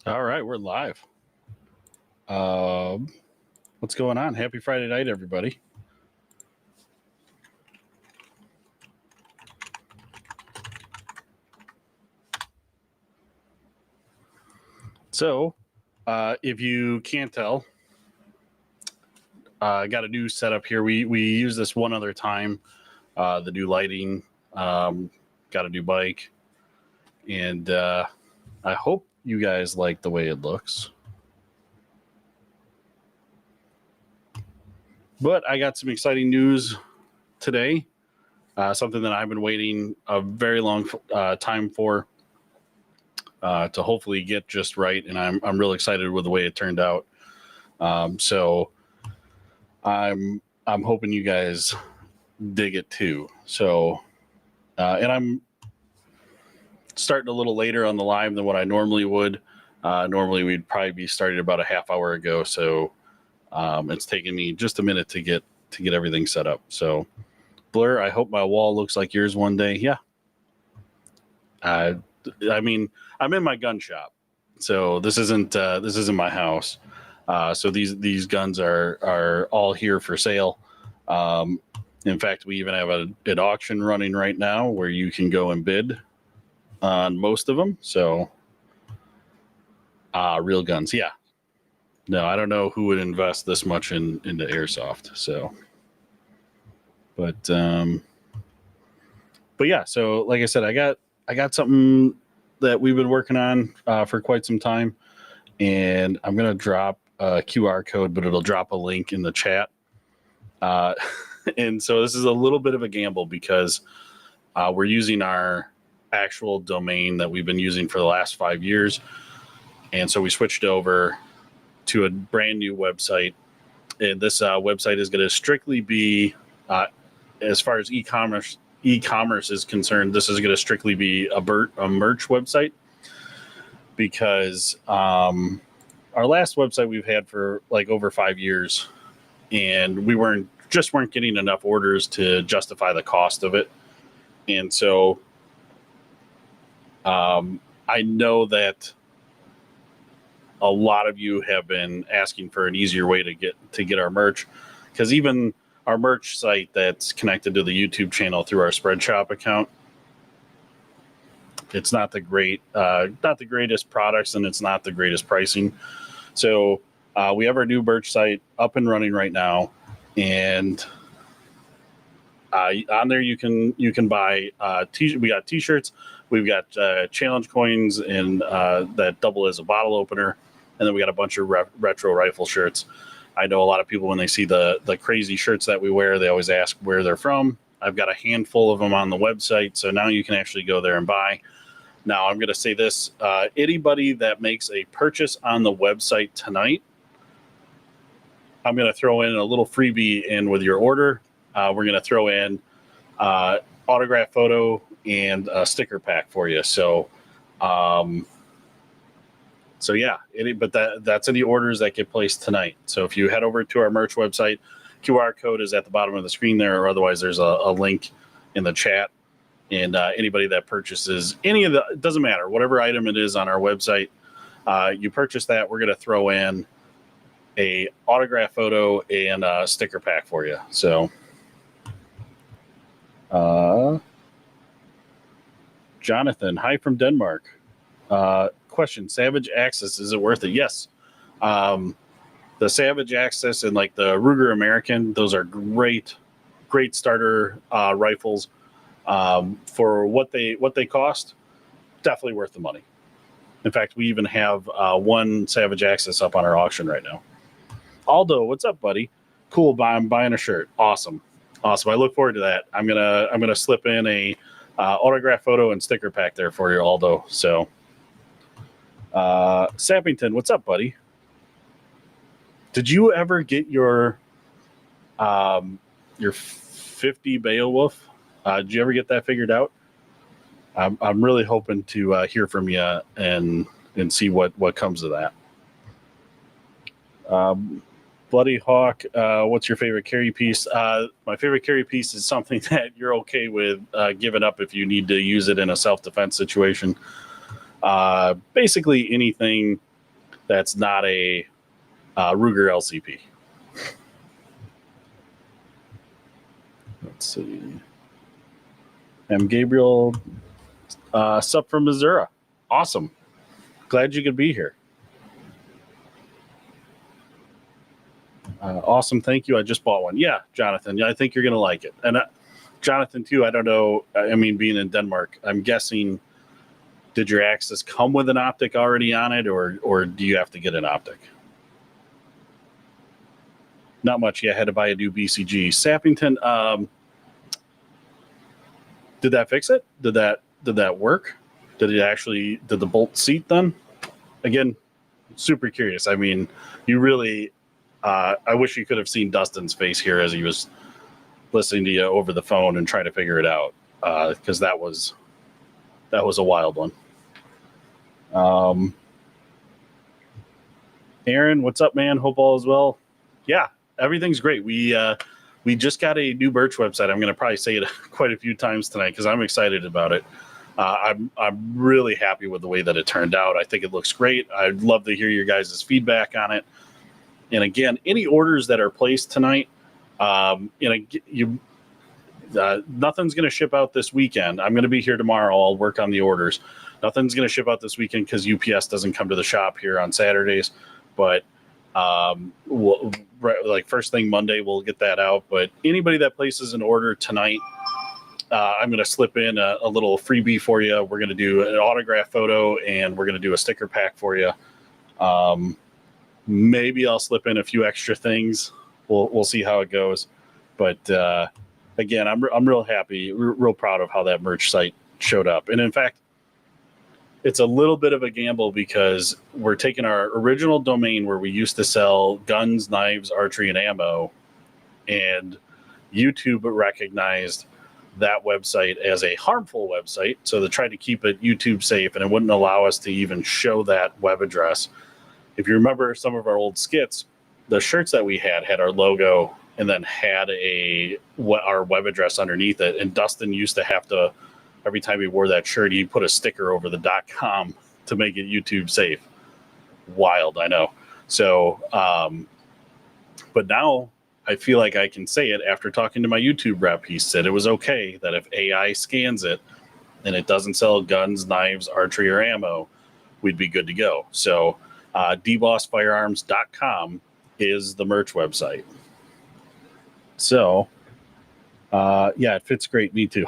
All right, we're live. What's going on? Happy Friday night, everybody. So, if you can't tell, I got a new setup here. We use this one other time. The new lighting, got a new bike, and I hope you guys like the way it looks. But I got some exciting news today. Something that I've been waiting a very long time for to hopefully get just right, and I'm real excited with the way it turned out. So I'm hoping you guys dig it too. So and I'm starting a little later on the live than what I normally would. Normally we'd probably be starting about a half hour ago, so it's taking me just a minute to get everything set up. So Blur, I hope my wall looks like yours one day. Yeah. I mean, I'm in my gun shop, so this isn't my house. So these guns are all here for sale. In fact, we even have an auction running right now where you can go and bid on most of them. So real guns, yeah. No, I don't know who would invest this much into airsoft. So, but yeah. So like I said, I got something that we've been working on for quite some time, and I'm gonna drop a QR code, but it'll drop a link in the chat. And so this is a little bit of a gamble because we're using our actual domain that we've been using for the last 5 years, and so we switched over to a brand new website. And this website is going to strictly be, as far as e-commerce is concerned, this is going to strictly be a merch website, because our last website we've had for like over 5 years, and we weren't getting enough orders to justify the cost of it. And so I know that a lot of you have been asking for an easier way to get our merch, because even our merch site that's connected to the YouTube channel through our Spreadshop account, it's not the greatest products, and it's not the greatest pricing. So we have our new merch site up and running right now, and on there you can buy we got t-shirts, we've got challenge coins, and that double as a bottle opener, and then we got a bunch of retro rifle shirts. I know a lot of people, when they see the crazy shirts that we wear, they always ask where they're from. I've got a handful of them on the website, so now you can actually go there and buy. Now I'm going to say this, anybody that makes a purchase on the website tonight, I'm going to throw in a little freebie in with your order. We're going to throw in autograph photo and a sticker pack for you. So, yeah, but that's any orders that get placed tonight. So if you head over to our merch website, QR code is at the bottom of the screen there, or otherwise there's a link in the chat. And anybody that purchases any of it doesn't matter, whatever item it is on our website, you purchase that, we're going to throw in a autograph photo and a sticker pack for you. So, Jonathan, hi from Denmark. Question: Savage Axis, is it worth it? Yes. The Savage Axis and like the Ruger American, those are great starter rifles. For what they cost, definitely worth the money. In fact, we even have one Savage Axis up on our auction right now. Aldo, what's up, buddy? Cool, I'm buying a shirt. Awesome. I look forward to that. I'm gonna slip in a autograph photo and sticker pack there for you, Aldo. So, Sappington, what's up, buddy? Did you ever get your 50 Beowulf? Did you ever get that figured out? I'm really hoping to hear from you and see what comes of that. Bloody Hawk, what's your favorite carry piece? My favorite carry piece is something that you're okay with giving up if you need to use it in a self-defense situation. Basically anything that's not a Ruger LCP. Let's see. I'm Gabriel, sup from Missouri. Awesome. Glad you could be here. Awesome. Thank you. I just bought one. Yeah, Jonathan. I think you're going to like it. And Jonathan, too, I don't know. I mean, being in Denmark, I'm guessing, did your Axis come with an optic already on it, or do you have to get an optic? Not much. Yeah, I had to buy a new BCG. Sappington, did that fix it? Did that work? Did the bolt seat then? Again, super curious. I mean, you really, I wish you could have seen Dustin's face here as he was listening to you over the phone and trying to figure it out, because that was a wild one. Aaron, what's up, man? Hope all is well. Yeah, everything's great. We just got a new merch website. I'm going to probably say it quite a few times tonight because I'm excited about it. I'm really happy with the way that it turned out. I think it looks great. I'd love to hear your guys' feedback on it. And again, any orders that are placed tonight, nothing's going to ship out this weekend. I'm going to be here tomorrow. I'll work on the orders. Nothing's going to ship out this weekend because UPS doesn't come to the shop here on Saturdays. But like first thing Monday, we'll get that out. But anybody that places an order tonight, I'm going to slip in a little freebie for you. We're going to do an autograph photo, and we're going to do a sticker pack for you. Maybe I'll slip in a few extra things. We'll see how it goes. But again, I'm real happy, real proud of how that merch site showed up. And in fact, it's a little bit of a gamble because we're taking our original domain where we used to sell guns, knives, archery, and ammo, and YouTube recognized that website as a harmful website. So they tried to keep it YouTube safe, and it wouldn't allow us to even show that web address. If you remember some of our old skits, the shirts that we had our logo and then had our web address underneath it. And Dustin used to have to, every time he wore that shirt, he'd put a sticker over the .com to make it YouTube safe. Wild, I know. So, but now I feel like I can say it after talking to my YouTube rep. He said it was okay that if AI scans it and it doesn't sell guns, knives, archery, or ammo, we'd be good to go. So dbossfirearms.com is the merch website. So, yeah, it fits great. Me too.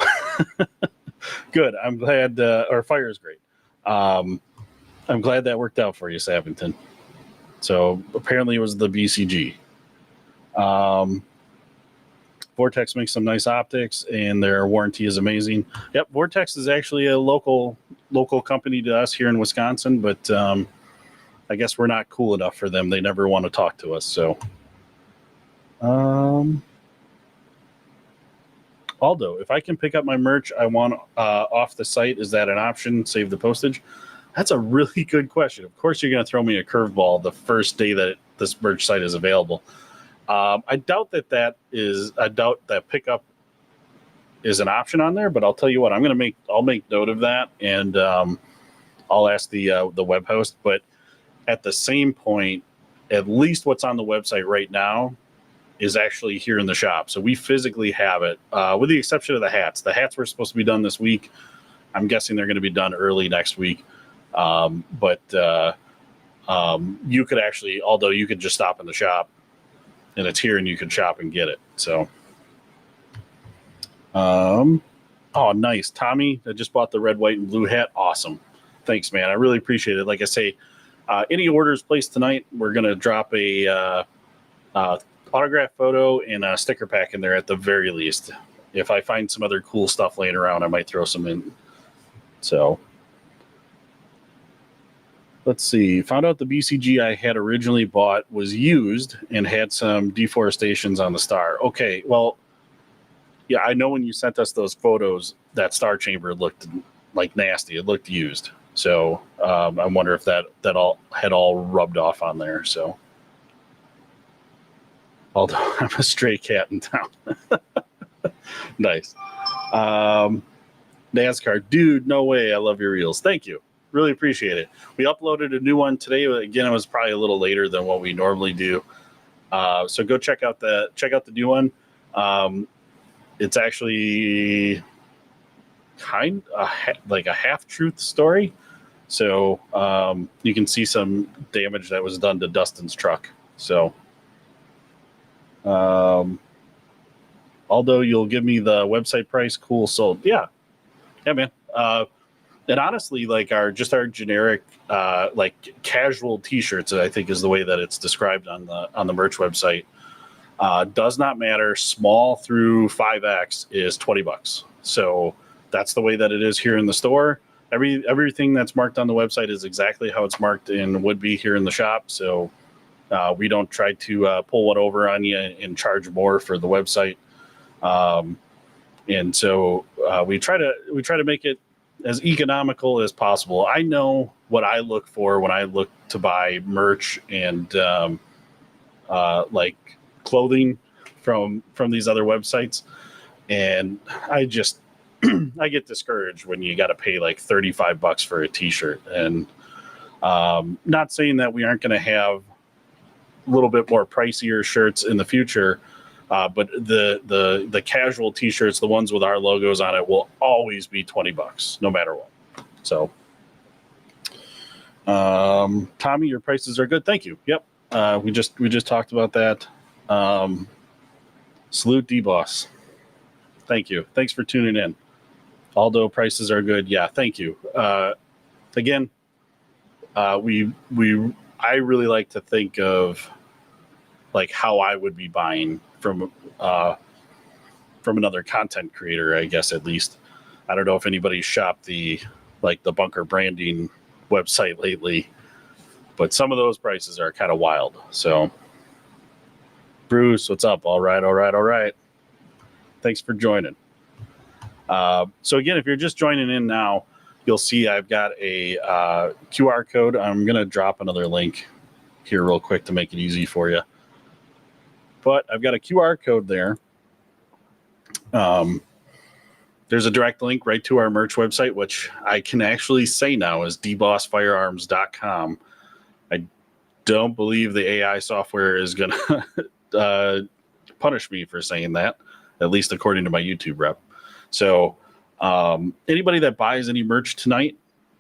Good. I'm glad our fire is great. I'm glad that worked out for you, Savington. So apparently it was the BCG. Vortex makes some nice optics, and their warranty is amazing. Yep, Vortex is actually a local company to us here in Wisconsin, but I guess we're not cool enough for them. They never want to talk to us. So, Aldo, if I can pick up my merch I want off the site, is that an option? Save the postage? That's a really good question. Of course, you're going to throw me a curveball the first day that this merch site is available. I doubt that pickup is an option on there, but I'll tell you what, I'll make note of that, and I'll ask the web host. But at the same point, at least what's on the website right now is actually here in the shop. So we physically have it, with the exception of the hats. The hats were supposed to be done this week. I'm guessing they're going to be done early next week. But you could actually, although you could just stop in the shop and it's here and you can shop and get it. So, oh, nice. Tommy, I just bought the red, white, and blue hat. Awesome. Thanks, man. I really appreciate it. Like I say, any orders placed tonight, we're going to drop a autograph photo and a sticker pack in there at the very least. If I find some other cool stuff laying around, I might throw some in. So, let's see. Found out the BCG I had originally bought was used and had some deforestations on the star. Okay, well, yeah, I know when you sent us those photos, that star chamber looked like nasty. It looked used. So I wonder if that all had rubbed off on there. So, although I'm a stray cat in town. Nice. NASCAR, dude, no way. I love your reels. Thank you. really appreciate it. We uploaded a new one today. Again, it was probably a little later than what we normally do. So go check out the new one. It's actually like a half-truth story. So you can see some damage that was done to Dustin's truck. So although you'll give me the website price, cool, sold. Yeah, man. And honestly, like our generic like casual T-shirts, I think is the way that it's described on the merch website. Does not matter. Small through 5X is $20. So that's the way that it is here in the store. Everything that's marked on the website is exactly how it's marked and would be here in the shop. So we don't try to pull one over on you and charge more for the website. And so we try to make it as economical as possible. I know what I look for when I look to buy merch and like clothing from these other websites, and I just I get discouraged when you got to pay like $35 for a T-shirt. And not saying that we aren't going to have a little bit more pricier shirts in the future, but the casual T-shirts, the ones with our logos on it, will always be $20 no matter what. So Tommy, your prices are good. Thank you. Yep. We just talked about that. Salute D-Boss. Thank you. Thanks for tuning in. Aldo, prices are good. Yeah, thank you. Again, I really like to think of like how I would be buying from another content creator, I guess, at least. I don't know if anybody's shopped the Bunker Branding website lately, but some of those prices are kind of wild. So Bruce, what's up? All right. Thanks for joining. So again, if you're just joining in now, you'll see I've got a QR code. I'm going to drop another link here real quick to make it easy for you. But I've got a QR code there. There's a direct link right to our merch website, which I can actually say now is dbossfirearms.com. I don't believe the AI software is going to punish me for saying that, at least according to my YouTube rep. So anybody that buys any merch tonight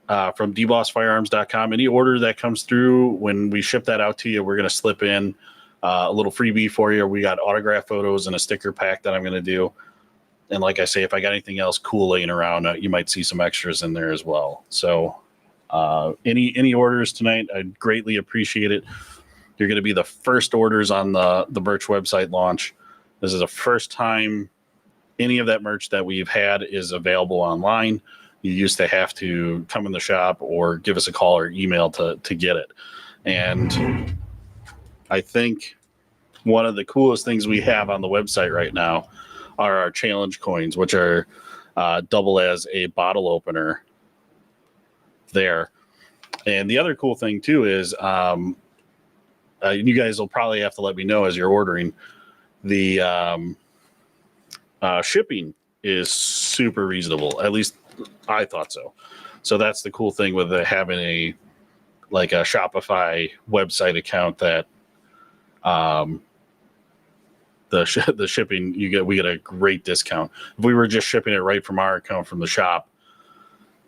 from dbossfirearms.com, any order that comes through, when we ship that out to you, we're going to slip in a little freebie for you. We got autograph photos and a sticker pack that I'm going to do. And like I say, if I got anything else cool laying around, you might see some extras in there as well. So any orders tonight, I'd greatly appreciate it. You're going to be the first orders on the merch website launch. This is the first time any of that merch that we've had is available online. You used to have to come in the shop or give us a call or email to get it. And I think one of the coolest things we have on the website right now are our challenge coins, which are double as a bottle opener there. And the other cool thing too is you guys will probably have to let me know as you're ordering. The shipping is super reasonable. At least I thought so. So that's the cool thing with having a Shopify website account that the shipping we get a great discount. If we were just shipping it right from our account from the shop,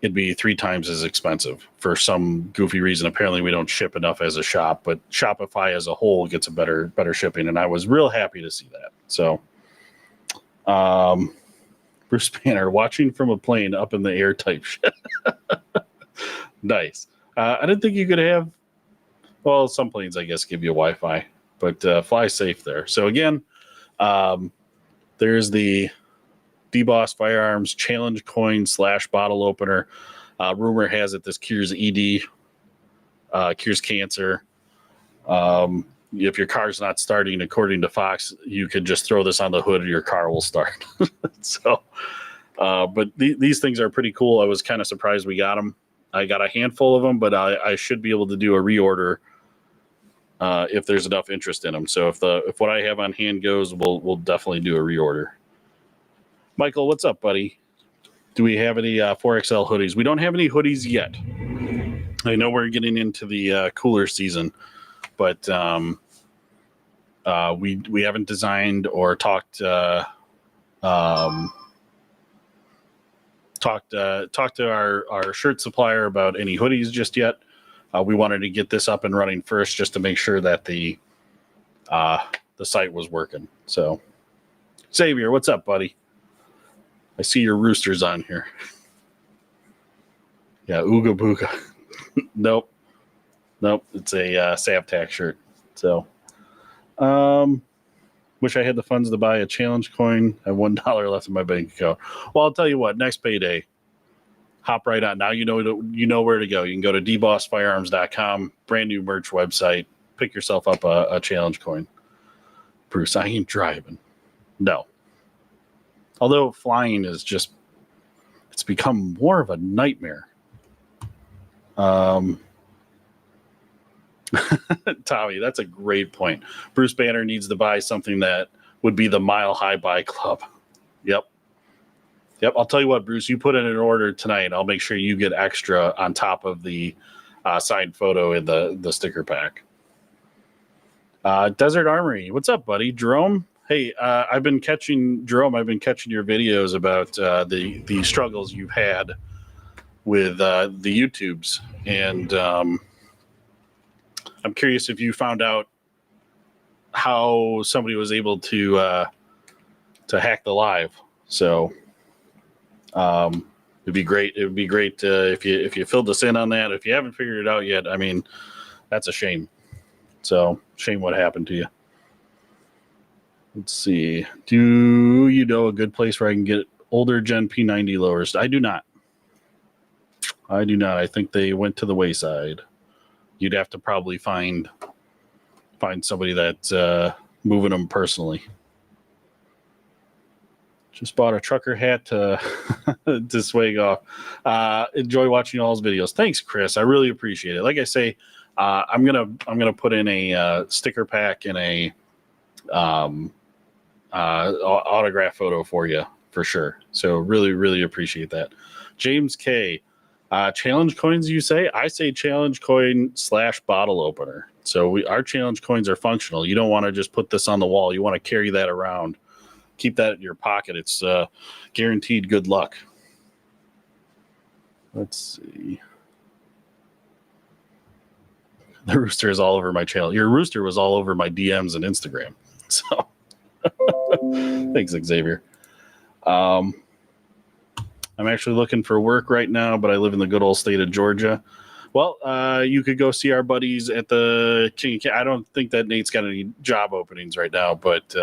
it'd be 3 times as expensive for some goofy reason. Apparently we don't ship enough as a shop, but Shopify as a whole gets a better shipping. And I was real happy to see that. So, Bruce Banner, watching from a plane up in the air type shit. Nice. I didn't think you could have, well, some planes, I guess, give you Wi-Fi, but fly safe there. So again, there's the D-Boss Firearms challenge coin / bottle opener. Rumor has it this cures ED, cures cancer. If your car's not starting, according to Fox, you could just throw this on the hood and your car will start. So, but these things are pretty cool. I was kind of surprised we got them. I got a handful of them, but I should be able to do a reorder if there's enough interest in them. So if what I have on hand goes, we'll definitely do a reorder. Michael, what's up, buddy? Do we have any 4XL hoodies? We don't have any hoodies yet. I know we're getting into the cooler season, but we haven't designed or talked to our shirt supplier about any hoodies just yet. We wanted to get this up and running first, just to make sure that the site was working. So, Xavier, what's up, buddy? I see your roosters on here. Yeah, Ooga Booga. Nope. It's a Savtac shirt. So, wish I had the funds to buy a challenge coin. I have $1 left in my bank account. Well, I'll tell you what. Next payday, hop right on. Now you know where to go. You can go to dbossfirearms.com. Brand new merch website. Pick yourself up a challenge coin. Bruce, I ain't driving. No. Although flying is just, it's become more of a nightmare. Tommy, that's a great point. Bruce Banner needs to buy something that would be the Mile High Buy Club. Yep. I'll tell you what, Bruce, you put in an order tonight. I'll make sure you get extra on top of the signed photo in the sticker pack. Desert Armory, what's up, buddy? Jerome, hey, I've been catching your videos about the struggles you've had with the YouTubes, and I'm curious if you found out how somebody was able to hack the live. So it'd be great. It would be great if you filled us in on that. If you haven't figured it out yet, I mean, that's a shame. So shame what happened to you. Let's see. Do you know a good place where I can get older Gen P90 lowers? I do not. I think they went to the wayside. You'd have to probably find somebody that's moving them personally. Just bought a trucker hat to to swag off. Enjoy watching y'all's videos. Thanks, Chris. I really appreciate it. Like I say, I'm gonna put in a sticker pack and a autograph photo for you for sure. So really appreciate that. James K. Challenge coins, you say? I say challenge coin / bottle opener. So our challenge coins are functional. You don't want to just put this on the wall. You want to carry that around. Keep that in your pocket. It's guaranteed good luck. Let's see. The rooster is all over my channel. Your rooster was all over my DMs and Instagram. So thanks, Xavier. I'm actually looking for work right now, but I live in the good old state of Georgia. Well, you could go see our buddies at the King. I don't think that Nate's got any job openings right now, but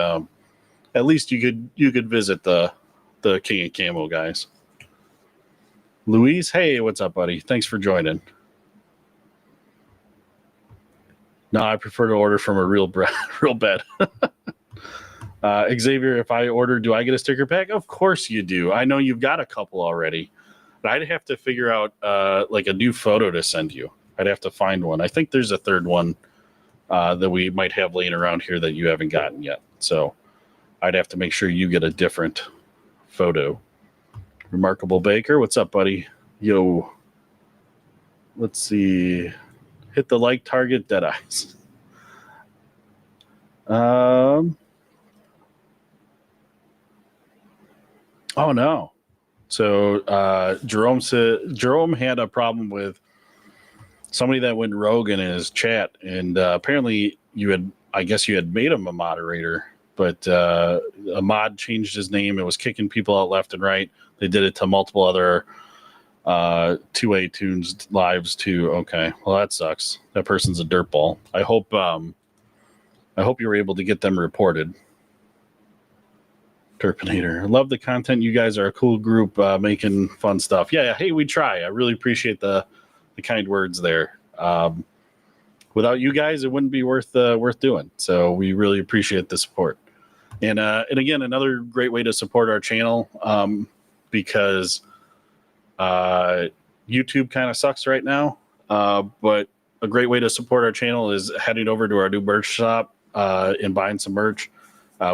at least you could visit the King of Camo guys. Louise, hey, what's up, buddy? Thanks for joining. No, I prefer to order from a real bed. Xavier, if I order, do I get a sticker pack? Of course you do. I know you've got a couple already, but I'd have to figure out like a new photo to send you. I'd have to find one. I think there's a third one that we might have laying around here that you haven't gotten yet. So I'd have to make sure you get a different photo. Remarkable Baker, what's up, buddy? Yo. Let's see. Hit the like target, dead eyes. Oh no. So Jerome had a problem with somebody that went rogue in his chat, and apparently you had made him a moderator, but a mod changed his name and was kicking people out left and right. They did it to multiple other 2A Tunes lives too. Okay, well that sucks. That person's a dirtball. I hope you were able to get them reported. Terpinator. I love the content. You guys are a cool group making fun stuff. Yeah. Hey, we try. I really appreciate the kind words there. Without you guys, it wouldn't be worth doing. So we really appreciate the support. And again, another great way to support our channel because YouTube kind of sucks right now. But a great way to support our channel is heading over to our new merch shop and buying some merch.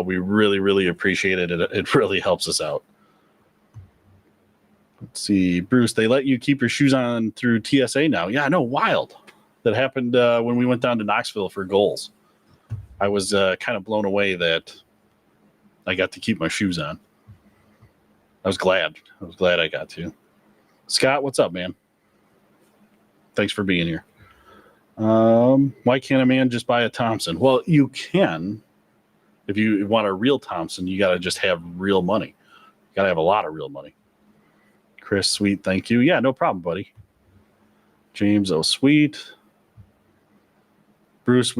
We really appreciate it. It really helps us out. Let's see, Bruce, they let you keep your shoes on through TSA now. Yeah, I know, wild. That happened when we went down to Knoxville for goals. I was kind of blown away that I got to keep my shoes on. I was glad I got to. Scott, what's up, man? Thanks for being here. Why can't a man just buy a Thompson? Well, you can. If you want a real Thompson, you got to just have real money. You got to have a lot of real money. Chris, sweet, thank you. Yeah, no problem, buddy. James, oh, sweet. Bruce,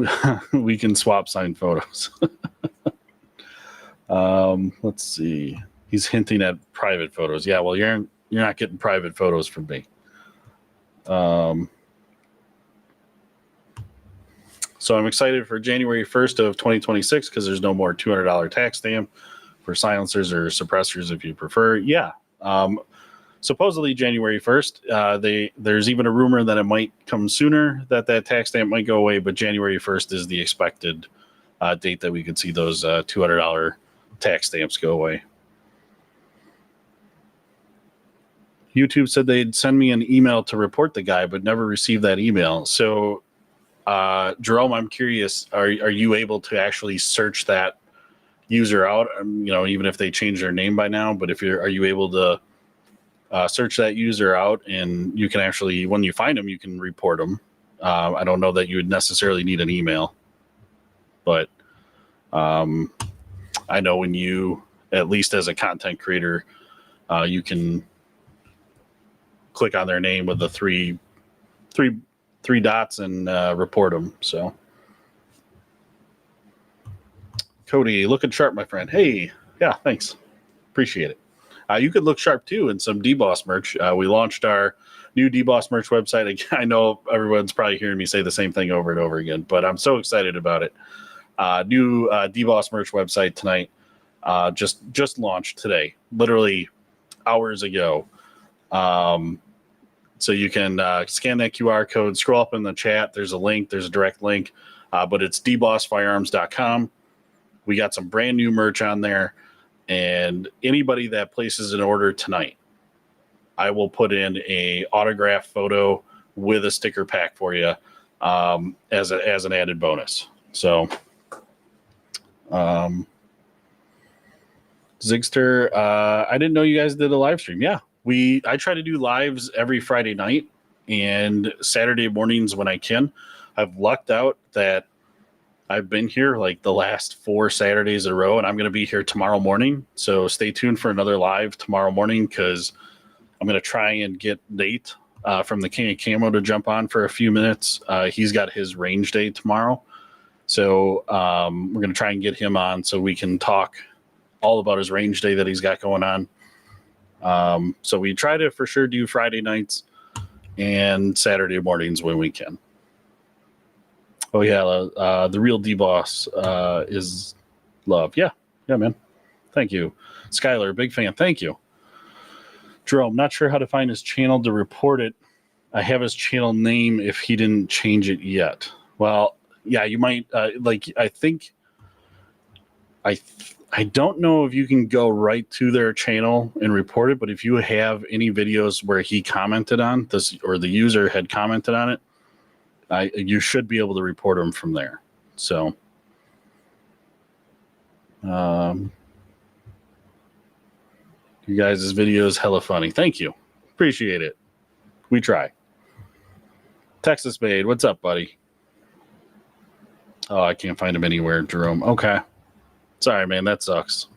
we can swap signed photos. Let's see. He's hinting at private photos. Yeah, well, you're not getting private photos from me. So I'm excited for January 1st of 2026 because there's no more $200 tax stamp for silencers or suppressors if you prefer. Yeah. Supposedly January 1st. There's even a rumor that it might come sooner, that tax stamp might go away, but January 1st is the expected date that we could see those $200 tax stamps go away. YouTube said they'd send me an email to report the guy, but never received that email. So, Jerome, I'm curious, are you able to actually search that user out? Even if they change their name by now, but are you able to search that user out, and you can actually, when you find them, you can report them. I don't know that you would necessarily need an email, but I know when you, at least as a content creator, you can click on their name with the three dots and report them. So, Cody, looking sharp, my friend. Hey, yeah, thanks. Appreciate it. You could look sharp too in some DBoss merch. We launched our new DBoss merch website. I know everyone's probably hearing me say the same thing over and over again, but I'm so excited about it. New DBoss merch website tonight. Just launched today, literally hours ago. So you can scan that QR code, scroll up in the chat. There's a link. There's a direct link, but it's dbossfirearms.com. We got some brand new merch on there. And anybody that places an order tonight, I will put in a autograph photo with a sticker pack for you as an added bonus. So, Zigster, I didn't know you guys did a live stream. Yeah, I try to do lives every Friday night and Saturday mornings when I can. I've lucked out that I've been here like the last 4 Saturdays in a row, and I'm going to be here tomorrow morning. So stay tuned for another live tomorrow morning because I'm going to try and get Nate from the King of Camo to jump on for a few minutes. He's got his range day tomorrow. So we're going to try and get him on so we can talk all about his range day that he's got going on. So we try to for sure do Friday nights and Saturday mornings when we can. Oh, yeah, the real D-Boss is love. Yeah, man. Thank you. Skylar, big fan. Thank you. Jerome, not sure how to find his channel to report it. I have his channel name if he didn't change it yet. Well, yeah, you might, I think, I don't know if you can go right to their channel and report it, but if you have any videos where he commented on this or the user had commented on it, you should be able to report them from there. So, you guys' video is hella funny. Thank you. Appreciate it. We try. Texas Made, what's up, buddy? Oh, I can't find him anywhere, Jerome. Okay. Sorry, man. That sucks.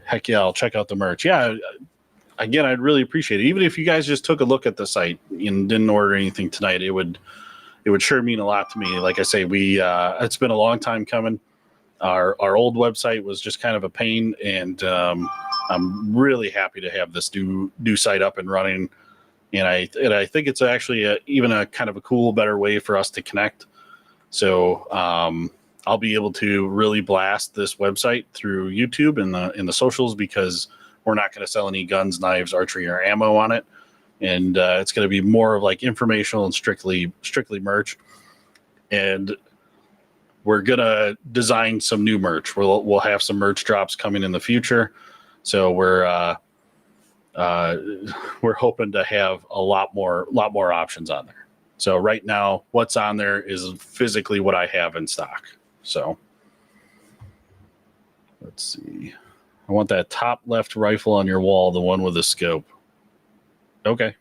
Heck yeah, I'll check out the merch. Yeah, again, I'd really appreciate it. Even if you guys just took a look at the site and didn't order anything tonight, it would sure mean a lot to me. Like I say, it's been a long time coming. Our old website was just kind of a pain, and I'm really happy to have this new site up and running. And I think it's actually even a kind of a cool, better way for us to connect. So I'll be able to really blast this website through YouTube and in the socials because we're not going to sell any guns, knives, archery, or ammo on it. And it's going to be more of like informational and strictly merch. And we're going to design some new merch. We'll have some merch drops coming in the future. So we're hoping to have a lot more options on there. So right now, what's on there is physically what I have in stock. So let's see. I want that top left rifle on your wall, the one with the scope. Okay.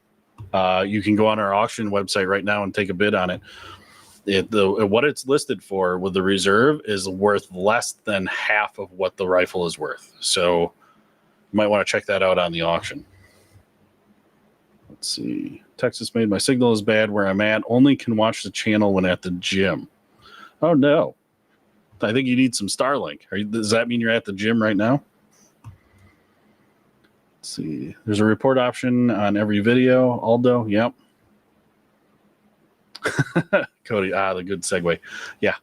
You can go on our auction website right now and take a bid on it. What it's listed for with the reserve is worth less than half of what the rifle is worth. So you might want to check that out on the auction. Let's see. Texas made my signal is bad where I'm at. Only can watch the channel when at the gym. Oh no. I think you need some Starlink. Does that mean you're at the gym right now? Let's see. There's a report option on every video. Aldo, yep. Cody, the good segue. Yeah.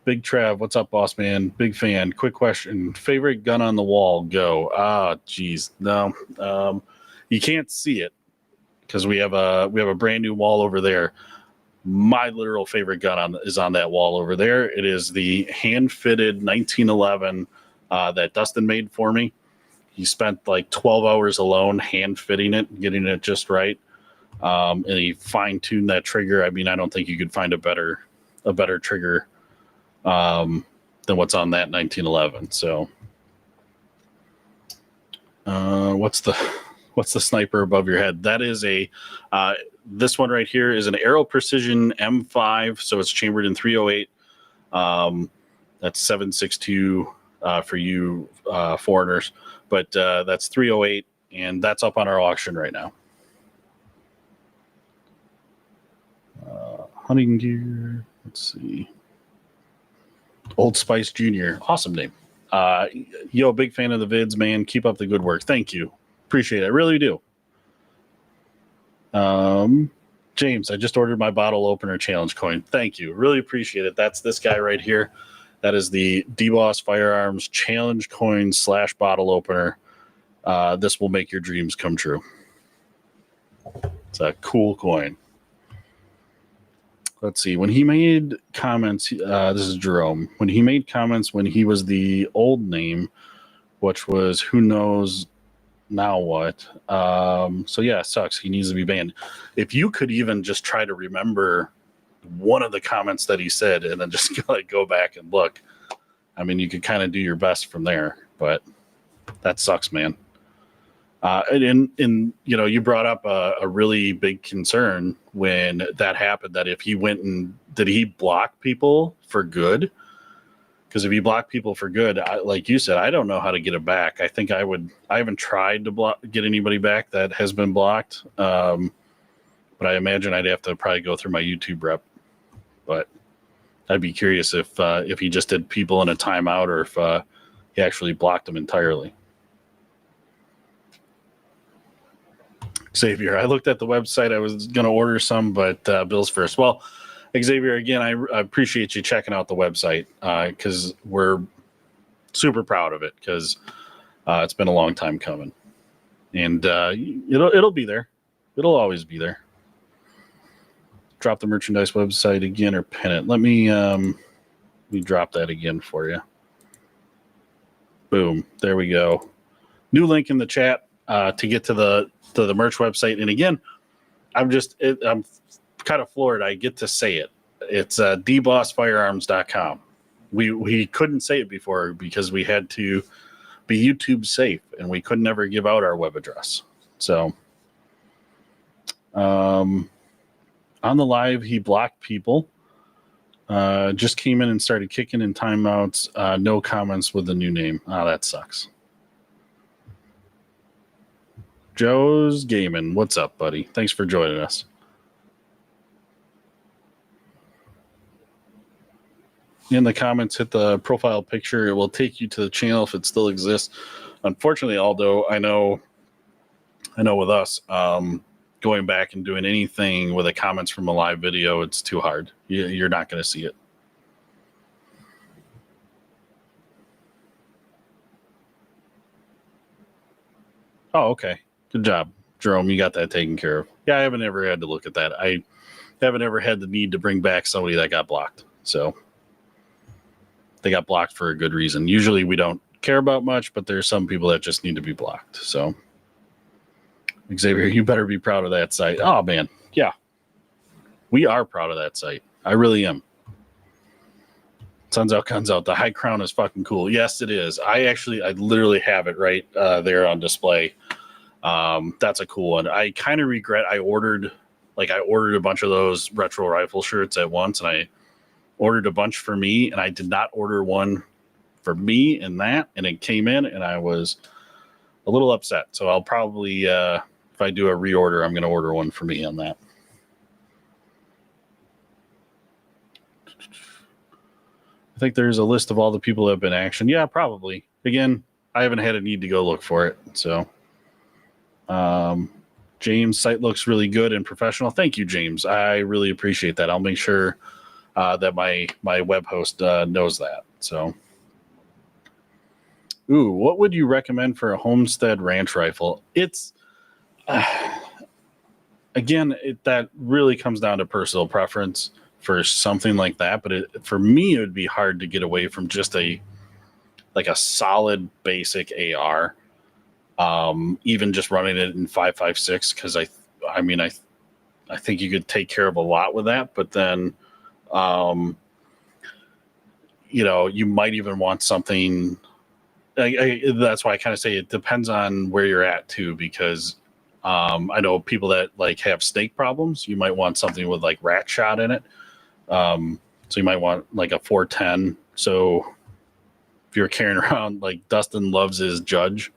Big Trev, what's up, boss man? Big fan. Quick question. Favorite gun on the wall? Go. Geez. No. You can't see it because we have a brand new wall over there. My literal favorite gun is on that wall over there. It is the hand-fitted 1911 that Dustin made for me. He spent like 12 hours alone hand-fitting it, getting it just right. And he fine-tuned that trigger. I mean, I don't think you could find a better trigger than what's on that 1911. So what's the sniper above your head? That is this one right here is an Aero Precision M5. So it's chambered in 308. That's 7.62 for you foreigners, but that's 308, and that's up on our auction right now. Hunting gear. Let's see. Old Spice Jr. Awesome name. Big fan of the vids, man. Keep up the good work. Thank you. Appreciate it. I really do. James, I just ordered my bottle opener challenge coin. Thank you. Really appreciate it. That's this guy right here. That is the DBoss Firearms challenge coin / bottle opener. This will make your dreams come true. It's a cool coin. Let's see. When he made comments, this is Jerome. When he made comments when he was the old name, which was who knows now what. So yeah, it sucks. He needs to be banned. If you could even just try to remember one of the comments that he said and then just go back and look, I mean, you could kind of do your best from there, but that sucks, man. And you brought up a really big concern when that happened, that if he went and did he block people for good? Because if you block people for good, like you said, I don't know how to get it back. I think I haven't tried to get anybody back that has been blocked. But I imagine I'd have to probably go through my YouTube rep. But I'd be curious if he just did people in a timeout or if he actually blocked them entirely. Xavier, I looked at the website. I was going to order some, but Bill's first. Well, Xavier, again, I appreciate you checking out the website because we're super proud of it because it's been a long time coming. And it'll be there. It'll always be there. Drop the merchandise website again or pin it. Let me drop that again for you. Boom. There we go. New link in the chat to get to the merch website. And again, I'm kind of floored. I get to say it. It's dbossfirearms.com. We couldn't say it before because we had to be YouTube safe and we couldn't ever give out our web address. So on the live, he blocked people. Just came in and started kicking in timeouts. No comments with the new name. That sucks. Joe's Gaming. What's up, buddy? Thanks for joining us. In the comments, hit the profile picture. It will take you to the channel if it still exists. Unfortunately, Aldo, I know with us, going back and doing anything with the comments from a live video, it's too hard. You're not going to see it. Oh, okay. Good job, Jerome. You got that taken care of. Yeah, I haven't ever had to look at that. I haven't ever had the need to bring back somebody that got blocked. So they got blocked for a good reason. Usually we don't care about much, but there's some people that just need to be blocked. So Xavier, you better be proud of that site. Oh man, yeah, we are proud of that site. I really am. Suns out, guns out. The high crown is fucking cool. Yes, it is. I literally have it right there on display. That's a cool one. I kind of regret I ordered a bunch of those retro rifle shirts at once, and I ordered a bunch for me, and I did not order one for me and it came in, and I was a little upset. So I'll probably, if I do a reorder, I'm going to order one for me on that. I think there's a list of all the people that have been action. Yeah, probably. Again, I haven't had a need to go look for it. So, James, site looks really good and professional. Thank you, James. I really appreciate that. I'll make sure that my web host knows that. So, what would you recommend for a homestead ranch rifle? It's again, that really comes down to personal preference for something like that. But for me, it would be hard to get away from just a solid basic AR. Even just running it in 5.56, because I think you could take care of a lot with that. But then, you might even want something. That's why I kind of say it depends on where you're at too, because I know people that have snake problems. You might want something with rat shot in it. So you might want a 410. So if you're carrying around, Dustin loves his Judge,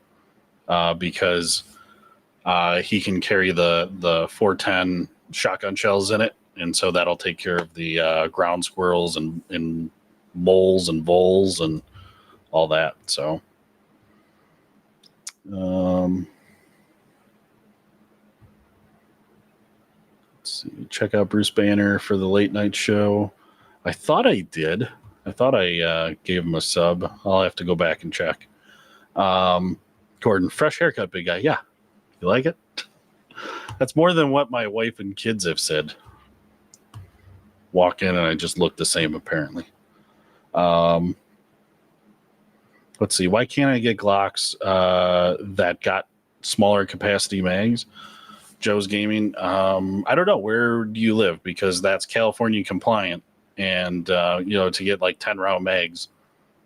because he can carry the 410 shotgun shells in it, and so that'll take care of the ground squirrels and moles and voles and all that. So let's see. Check out Bruce Banner for the late night show. I thought I did. I thought I gave him a sub. I'll have to go back and check. Gordon, fresh haircut, big guy. Yeah. You like it? That's more than what my wife and kids have said. Walk in and I just look the same, apparently. Let's see. Why can't I get Glocks that got smaller capacity mags? Joe's Gaming. I don't know. Where do you live? Because that's California compliant. And, to get 10 round mags,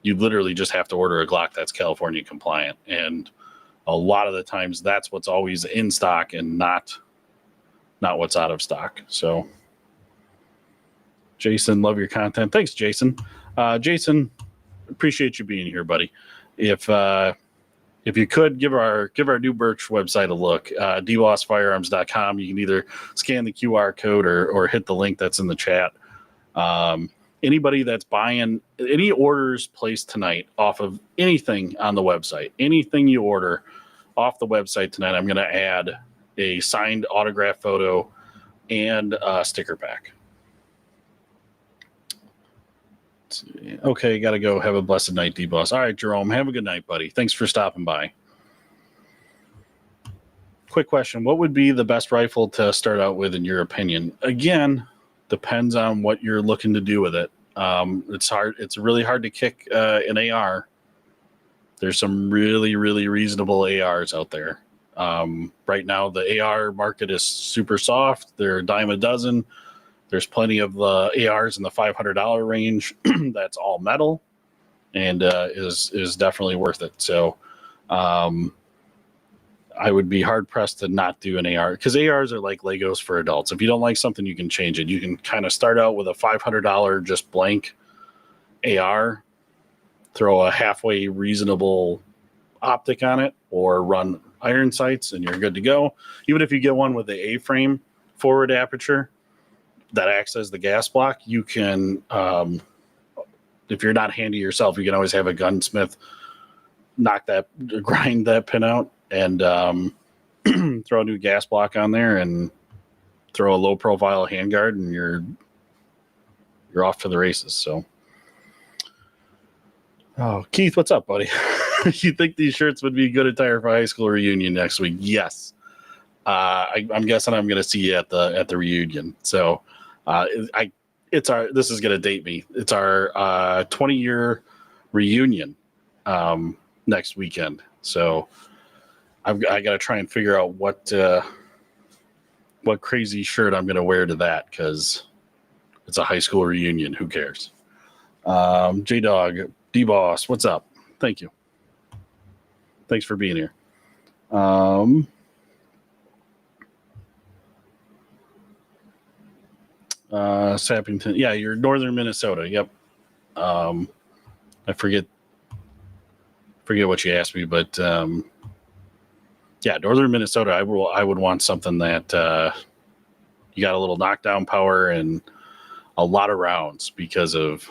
you literally just have to order a Glock that's California compliant. And a lot of the times that's what's always in stock and not what's out of stock. So Jason, love your content. Thanks, Jason. Jason, appreciate you being here, buddy. If you could give our new Birch website a look, dbossfirearms.com. You can either scan the QR code or hit the link that's in the chat. Anybody that's buying any orders placed tonight off of anything on the website, anything you order off the website tonight, I'm going to add a signed autograph photo and a sticker pack. Okay, got to go. Have a blessed night, D-Boss. All right, Jerome, have a good night, buddy. Thanks for stopping by. Quick question. What would be the best rifle to start out with in your opinion? Again, depends on what you're looking to do with it. It's hard. It's really hard to kick an AR. There's some really, really reasonable ARs out there. Right now, the AR market is super soft. They're a dime a dozen. There's plenty of ARs in the $500 range that's all metal and is definitely worth it. So I would be hard pressed to not do an AR, because ARs are like Legos for adults. If you don't like something, you can change it. You can kind of start out with a $500 just blank AR, throw a halfway reasonable optic on it, or run iron sights, and you're good to go. Even if you get one with the A-frame forward aperture that acts as the gas block, you can, if you're not handy yourself, you can always have a gunsmith grind that pin out and throw a new gas block on there and throw a low profile handguard, and you're off to the races. So, Keith, what's up, buddy? You think these shirts would be good attire for high school reunion next week? Yes. I'm guessing I'm going to see you at the reunion. So I this is going to date me. It's our 20-year reunion next weekend. So I got to try and figure out what crazy shirt I'm going to wear to that, because it's a high school reunion. Who cares? J-Dog, D-Boss, what's up? Thank you. Thanks for being here. Sappington. Yeah, you're northern Minnesota. Yep. I forget what you asked me, but yeah, northern Minnesota. I would want something that you got a little knockdown power and a lot of rounds, because of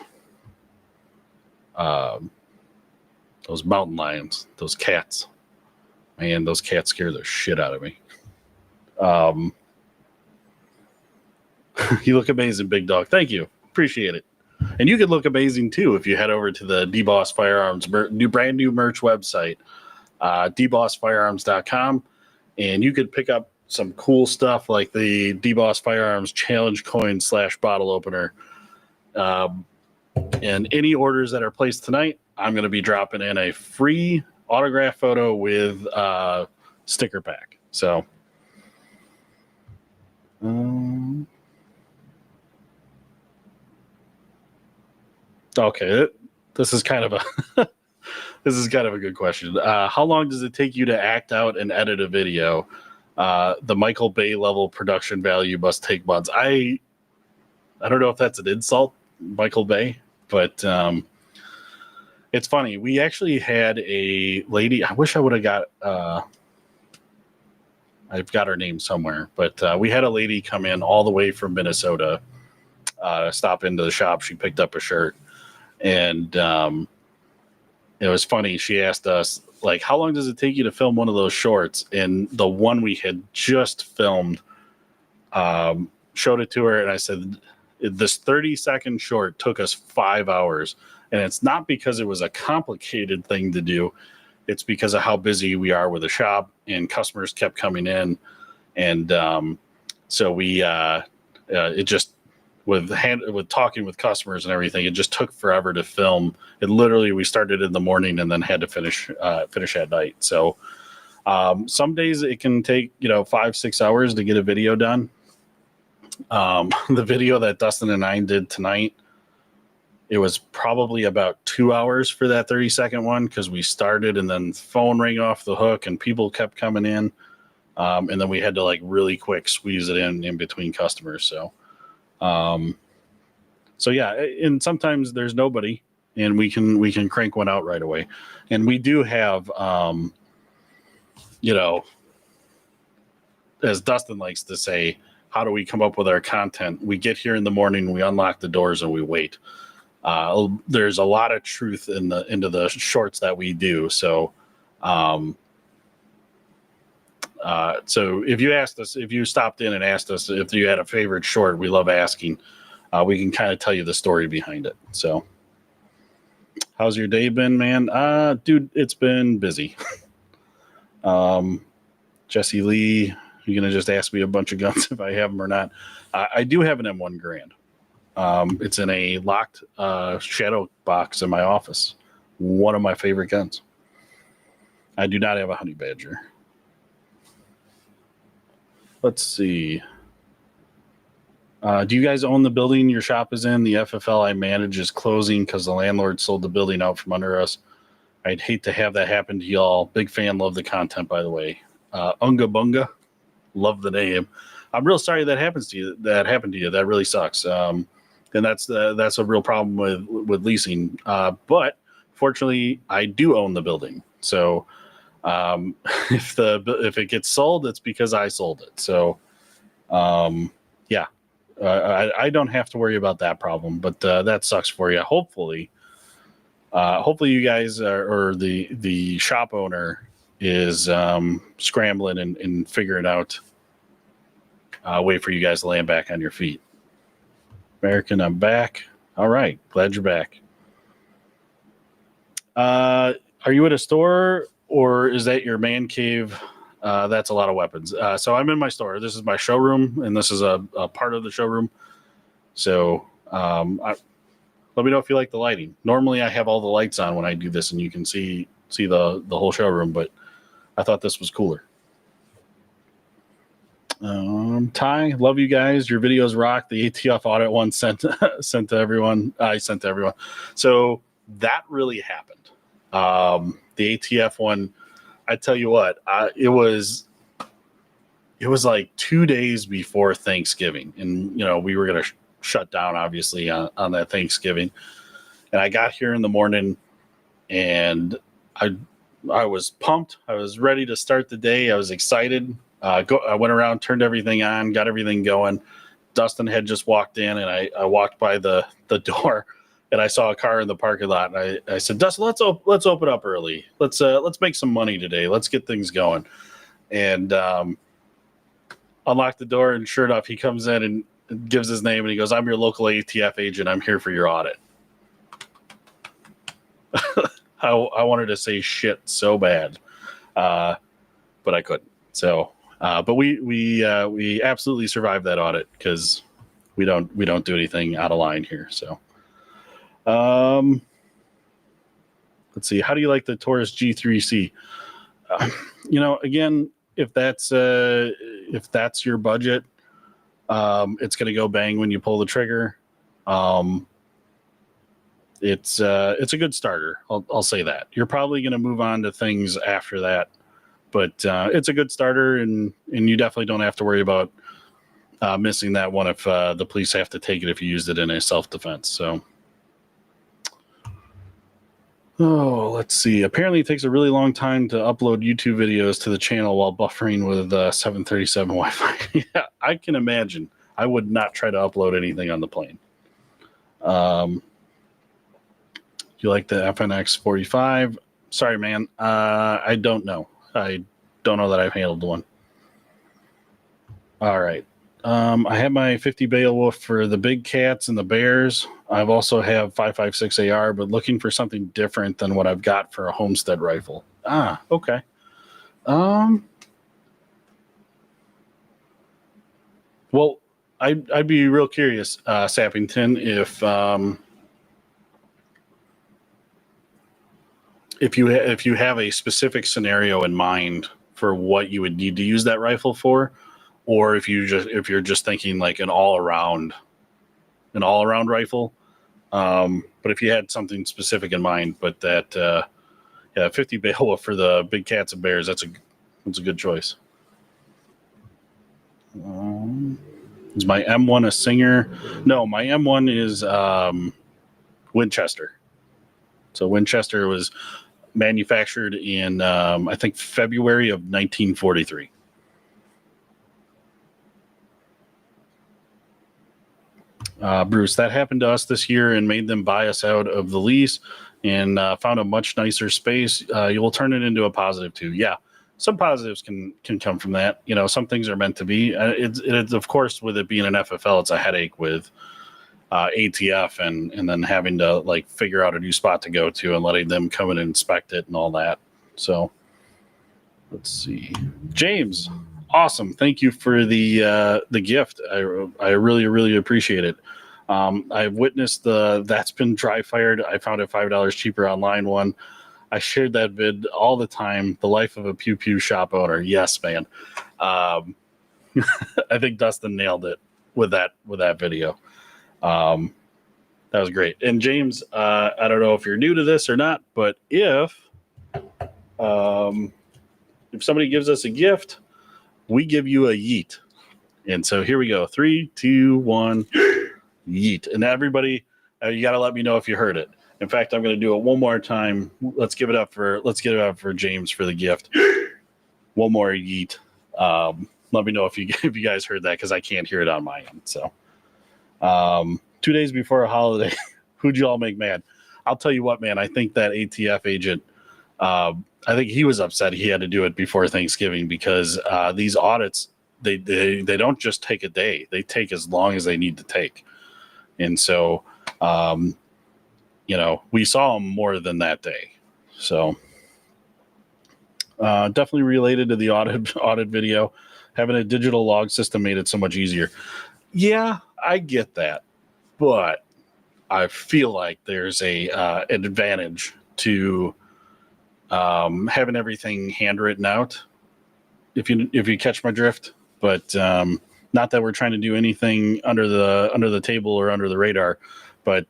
those mountain lions, those cats. Man, those cats scare the shit out of me. You look amazing, Big Dog. Thank you. Appreciate it. And you could look amazing too if you head over to the D-Boss Firearms brand new merch website, dbossfirearms.com, and you could pick up some cool stuff like the D-Boss Firearms challenge coin / bottle opener. And any orders that are placed tonight, I'm going to be dropping in a free autograph photo with sticker pack. So okay, this is kind of a good question. How long does it take you to act out and edit a video? The Michael Bay level production value must take months. I don't know if that's an insult, Michael Bay, but it's funny. We actually had a lady. I wish I would have got. I've got her name somewhere, but we had a lady come in all the way from Minnesota, stop into the shop. She picked up a shirt, and it was funny. She asked us, like, how long does it take you to film one of those shorts? And the one we had just filmed, showed it to her, and I said, this 30-second short took us 5 hours. And it's not because it was a complicated thing to do. It's because of how busy we are with the shop, and customers kept coming in. And so we, it just, with talking with customers and everything, it just took forever to film. It literally, we started in the morning and then had to finish at night. So some days it can take 5-6 hours to get a video done. The video that Dustin and I did tonight, it was probably about 2 hours for that 30-second one, because we started and then phone rang off the hook and people kept coming in, and then we had to like really quick squeeze it in between customers. So yeah, and sometimes there's nobody, and we can crank one out right away. And we do have, as Dustin likes to say, how do we come up with our content? We get here in the morning, we unlock the doors, and we wait. There's a lot of truth into the shorts that we do. So, so if you stopped in and asked us if you had a favorite short, we love asking. We can kind of tell you the story behind it. So, how's your day been, man? Dude, it's been busy. Jesse Lee, you're gonna just ask me a bunch of guns if I have them or not. I do have an M1 Grand. It's in a locked shadow box in my office. One of my favorite guns. I do not have a Honey Badger. Let's see. Do you guys own the building your shop is in? The FFL I manage is closing because the landlord sold the building out from under us. I'd hate to have that happen to y'all. Big fan, love the content, by the way. Unga Bunga, love the name. I'm real sorry that happened to you. That really sucks. And that's a real problem with leasing. But fortunately, I do own the building. So if it gets sold, it's because I sold it. So yeah, I don't have to worry about that problem. But that sucks for you. Hopefully you guys or the shop owner is scrambling and figuring out a way for you guys to land back on your feet. American, I'm back. All right. Glad you're back. Are you at a store or is that your man cave? That's a lot of weapons. So I'm in my store. This is my showroom, and this is a part of the showroom. So Let me know if you like the lighting. Normally I have all the lights on when I do this and you can see the whole showroom, but I thought this was cooler. Ty, love you guys. Your videos rock. The ATF audit one sent to everyone. I sent to everyone. So that really happened. The ATF one, I tell you what, it was like 2 days before Thanksgiving, and we were gonna shut down obviously on that Thanksgiving. And I got here in the morning, and I was pumped. I was ready to start the day. I was excited. I went around, turned everything on, got everything going. Dustin had just walked in, and I walked by the door, and I saw a car in the parking lot. And I said, Dustin, let's open up early. Let's make some money today. Let's get things going. And unlocked the door, and sure enough, he comes in and gives his name, and he goes, "I'm your local ATF agent. I'm here for your audit." I wanted to say shit so bad, but I couldn't. So, but we absolutely survived that audit because we don't do anything out of line here. So, let's see. How do you like the Taurus G3C? Again, if that's your budget, it's going to go bang when you pull the trigger. It's a good starter. I'll say that. You're probably going to move on to things after that, but it's a good starter, and you definitely don't have to worry about missing that one if the police have to take it if you used it in a self-defense. So, let's see. Apparently, it takes a really long time to upload YouTube videos to the channel while buffering with 737 Wi-Fi. Yeah, I can imagine. I would not try to upload anything on the plane. You like the FNX 45? Sorry, man. I don't know. I don't know that I've handled one. All right. I have my 50 Beowulf for the big cats and the bears. I've also have 5.56 AR, but looking for something different than what I've got for a homestead rifle. Okay. Well, I'd be real curious, Sappington, if you have a specific scenario in mind for what you would need to use that rifle for, or if you're just thinking like an all around rifle. But if you had something specific in mind, but that 50 Beowulf for the big cats and bears, that's a good choice. Is my M1 a Singer? No, my M1 is Winchester. So Winchester was manufactured in I think February of 1943. Bruce, that happened to us this year and made them buy us out of the lease and found a much nicer space. You will turn it into a positive too. Yeah, some positives can come from that. Some things are meant to be. It's of course, with it being an FFL, it's a headache with ATF and then having to like figure out a new spot to go to and letting them come and inspect it and all that. So let's see. James, awesome. Thank you for the gift. I really appreciate it. I've witnessed that's been dry fired. I found it $5 cheaper online one. I shared that vid all the time. The life of a pew pew shop owner. Yes, man. I think Dustin nailed it with that video. That was great. And James, I don't know if you're new to this or not, but if somebody gives us a gift, we give you a yeet. And so here we go. 3, 2, 1, yeet. And everybody, you got to let me know if you heard it. In fact, I'm going to do it one more time. Let's give it up for James for the gift. One more yeet. Let me know if you guys heard that, because I can't hear it on my end. So 2 days before a holiday, who'd you all make mad? I'll tell you what, man. I think that ATF agent, I think he was upset he had to do it before Thanksgiving, because these audits, they don't just take a day. They take as long as they need to take. And so, we saw them more than that day. So definitely related to the audit video, having a digital log system made it so much easier. Yeah, I get that. but I feel like there's an advantage to having everything handwritten out. If you catch my drift, but not that we're trying to do anything under the table or under the radar, but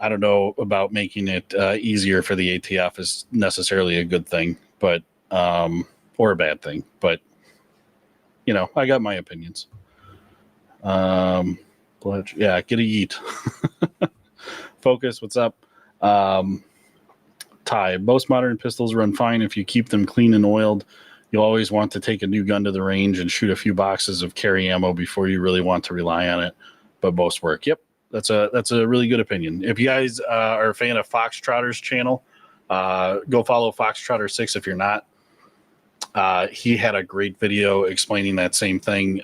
I don't know about making it easier for the ATF is necessarily a good thing, but or a bad thing. But I got my opinions. But yeah, get a yeet. Focus, what's up? Ty, most modern pistols run fine if you keep them clean and oiled. You'll always want to take a new gun to the range and shoot a few boxes of carry ammo before you really want to rely on it, but most work. Yep, that's a really good opinion. If you guys are a fan of Foxtrotter's channel, go follow Foxtrotter6 if you're not. He had a great video explaining that same thing.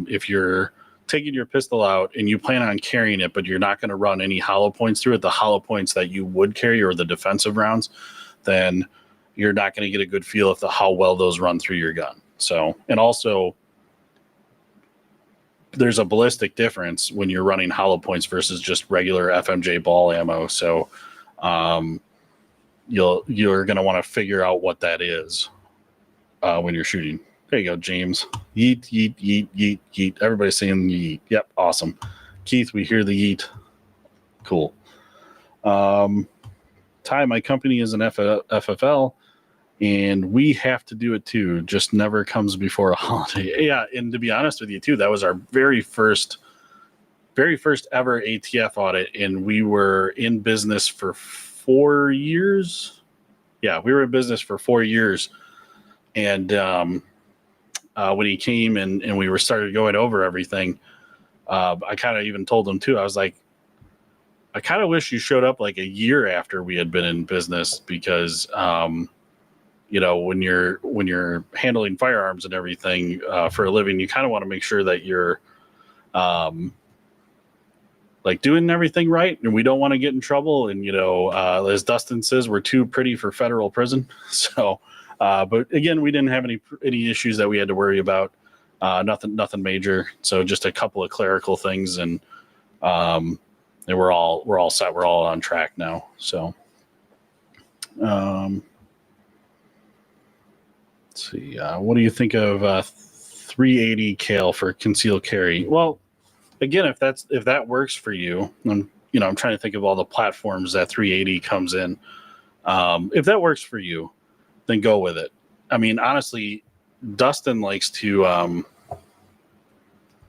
If you're taking your pistol out and you plan on carrying it, but you're not going to run any hollow points through it, the hollow points that you would carry or the defensive rounds, then you're not going to get a good feel of how well those run through your gun. So, and also there's a ballistic difference when you're running hollow points versus just regular FMJ ball ammo. So, you're going to want to figure out what that is when you're shooting. There you go, James. Yeet, yeet, yeet, yeet, yeet. Everybody's saying yeet. Yep, awesome. Keith, we hear the yeet. Cool. Ty, my company is an FFL, and we have to do it too. Just never comes before a holiday. Yeah, and to be honest with you too, that was our very first ever ATF audit, and we were in business for 4 years. Yeah, we were in business for 4 years, and when he came and we started going over everything, I kind of even told him too. I was like, I kind of wish you showed up like a year after we had been in business, because when you're handling firearms and everything for a living, you kind of want to make sure that you're like doing everything right, and we don't want to get in trouble. And as Dustin says, we're too pretty for federal prison. So. But again, we didn't have any issues that we had to worry about. Nothing major. So just a couple of clerical things, and we're all set. We're all on track now. So, let's see. What do you think of 380 cal for concealed carry? Well, again, if that works for you, I'm trying to think of all the platforms that 380 comes in. If that works for you, then go with it. I mean, honestly, Dustin likes to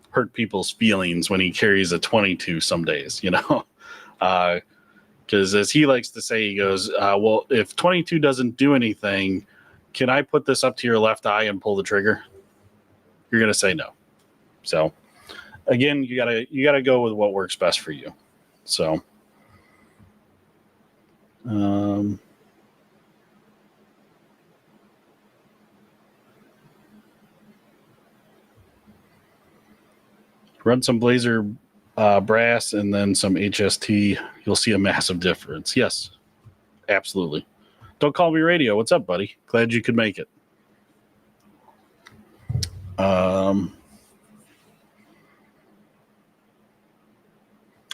hurt people's feelings when he carries a 22 some days, because as he likes to say, he goes, well, if 22 doesn't do anything, can I put this up to your left eye and pull the trigger? You're going to say no. So again, you gotta go with what works best for you. So, run some Blazer brass and then some HST. You'll see a massive difference. Yes, absolutely. Don't call me radio. What's up, buddy? Glad you could make it.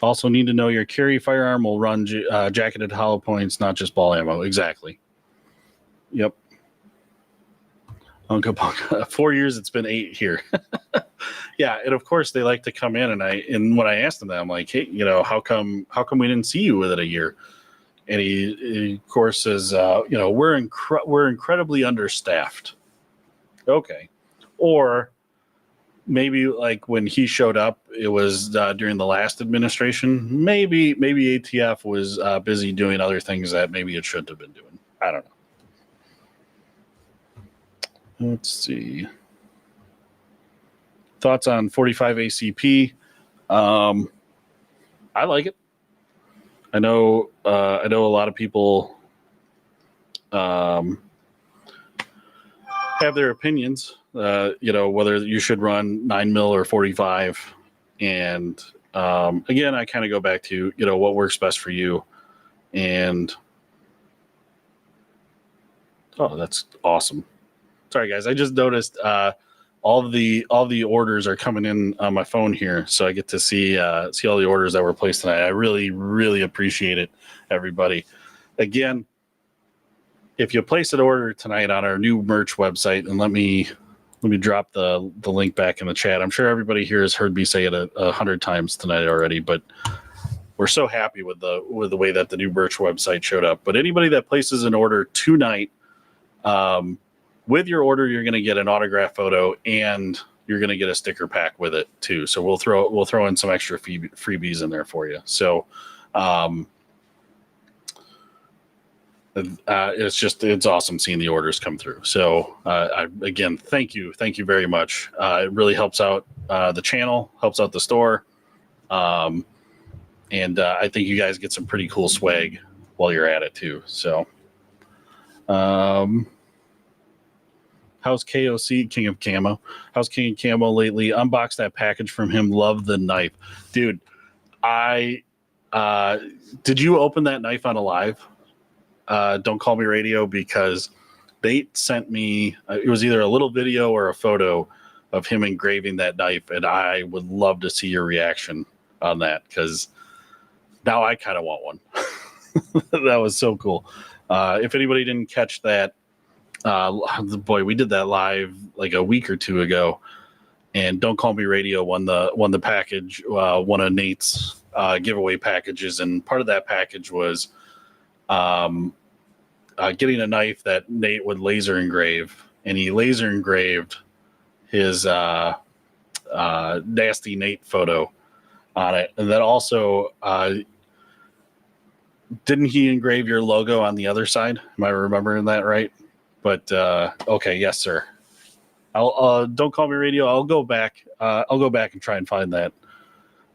Also need to know your carry firearm will run jacketed hollow points, not just ball ammo. Exactly. Yep. Unca Bunca. 4 years, it's been 8 here. Yeah, and of course they like to come in, and when I asked them that, I'm like, hey, how come we didn't see you with it a year? And he of course says, we're incredibly understaffed. Okay, or maybe like when he showed up, it was during the last administration. Maybe ATF was busy doing other things that maybe it shouldn't have been doing. I don't know. Let's see. Thoughts on 45 ACP? I like it. I know a lot of people have their opinions. Whether you should run 9mm or 45. And again, I kind of go back to what works best for you. And oh, that's awesome. Sorry, guys. I just noticed all the orders are coming in on my phone here, so I get to see all the orders that were placed tonight. I really appreciate it, everybody. Again, if you place an order tonight on our new merch website, and let me drop the link back in the chat. I'm sure everybody here has heard me say it 100 times tonight already, but we're so happy with the way that the new merch website showed up. But anybody that places an order tonight, with your order, you're going to get an autograph photo and you're going to get a sticker pack with it too. So we'll throw in some extra freebies in there for you. So it's awesome seeing the orders come through. So again, thank you very much. It really helps out the channel, helps out the store, and I think you guys get some pretty cool swag while you're at it too. So how's KOC, King of Camo? How's King of Camo lately? Unboxed that package from him. Love the knife, dude. Did you open that knife on a live? Don't Call Me Radio, because they sent me, it was either a little video or a photo of him engraving that knife, and I would love to see your reaction on that, because now I kind of want one. That was so cool. If anybody didn't catch that, boy, we did that live like a week or two ago, and Don't Call Me Radio won the package, one of Nate's giveaway packages, and part of that package was getting a knife that Nate would laser engrave, and he laser engraved his nasty Nate photo on it. And then also, didn't he engrave your logo on the other side? Am I remembering that right? But okay, yes, sir. I'll Don't Call Me Radio. I'll go back and try and find that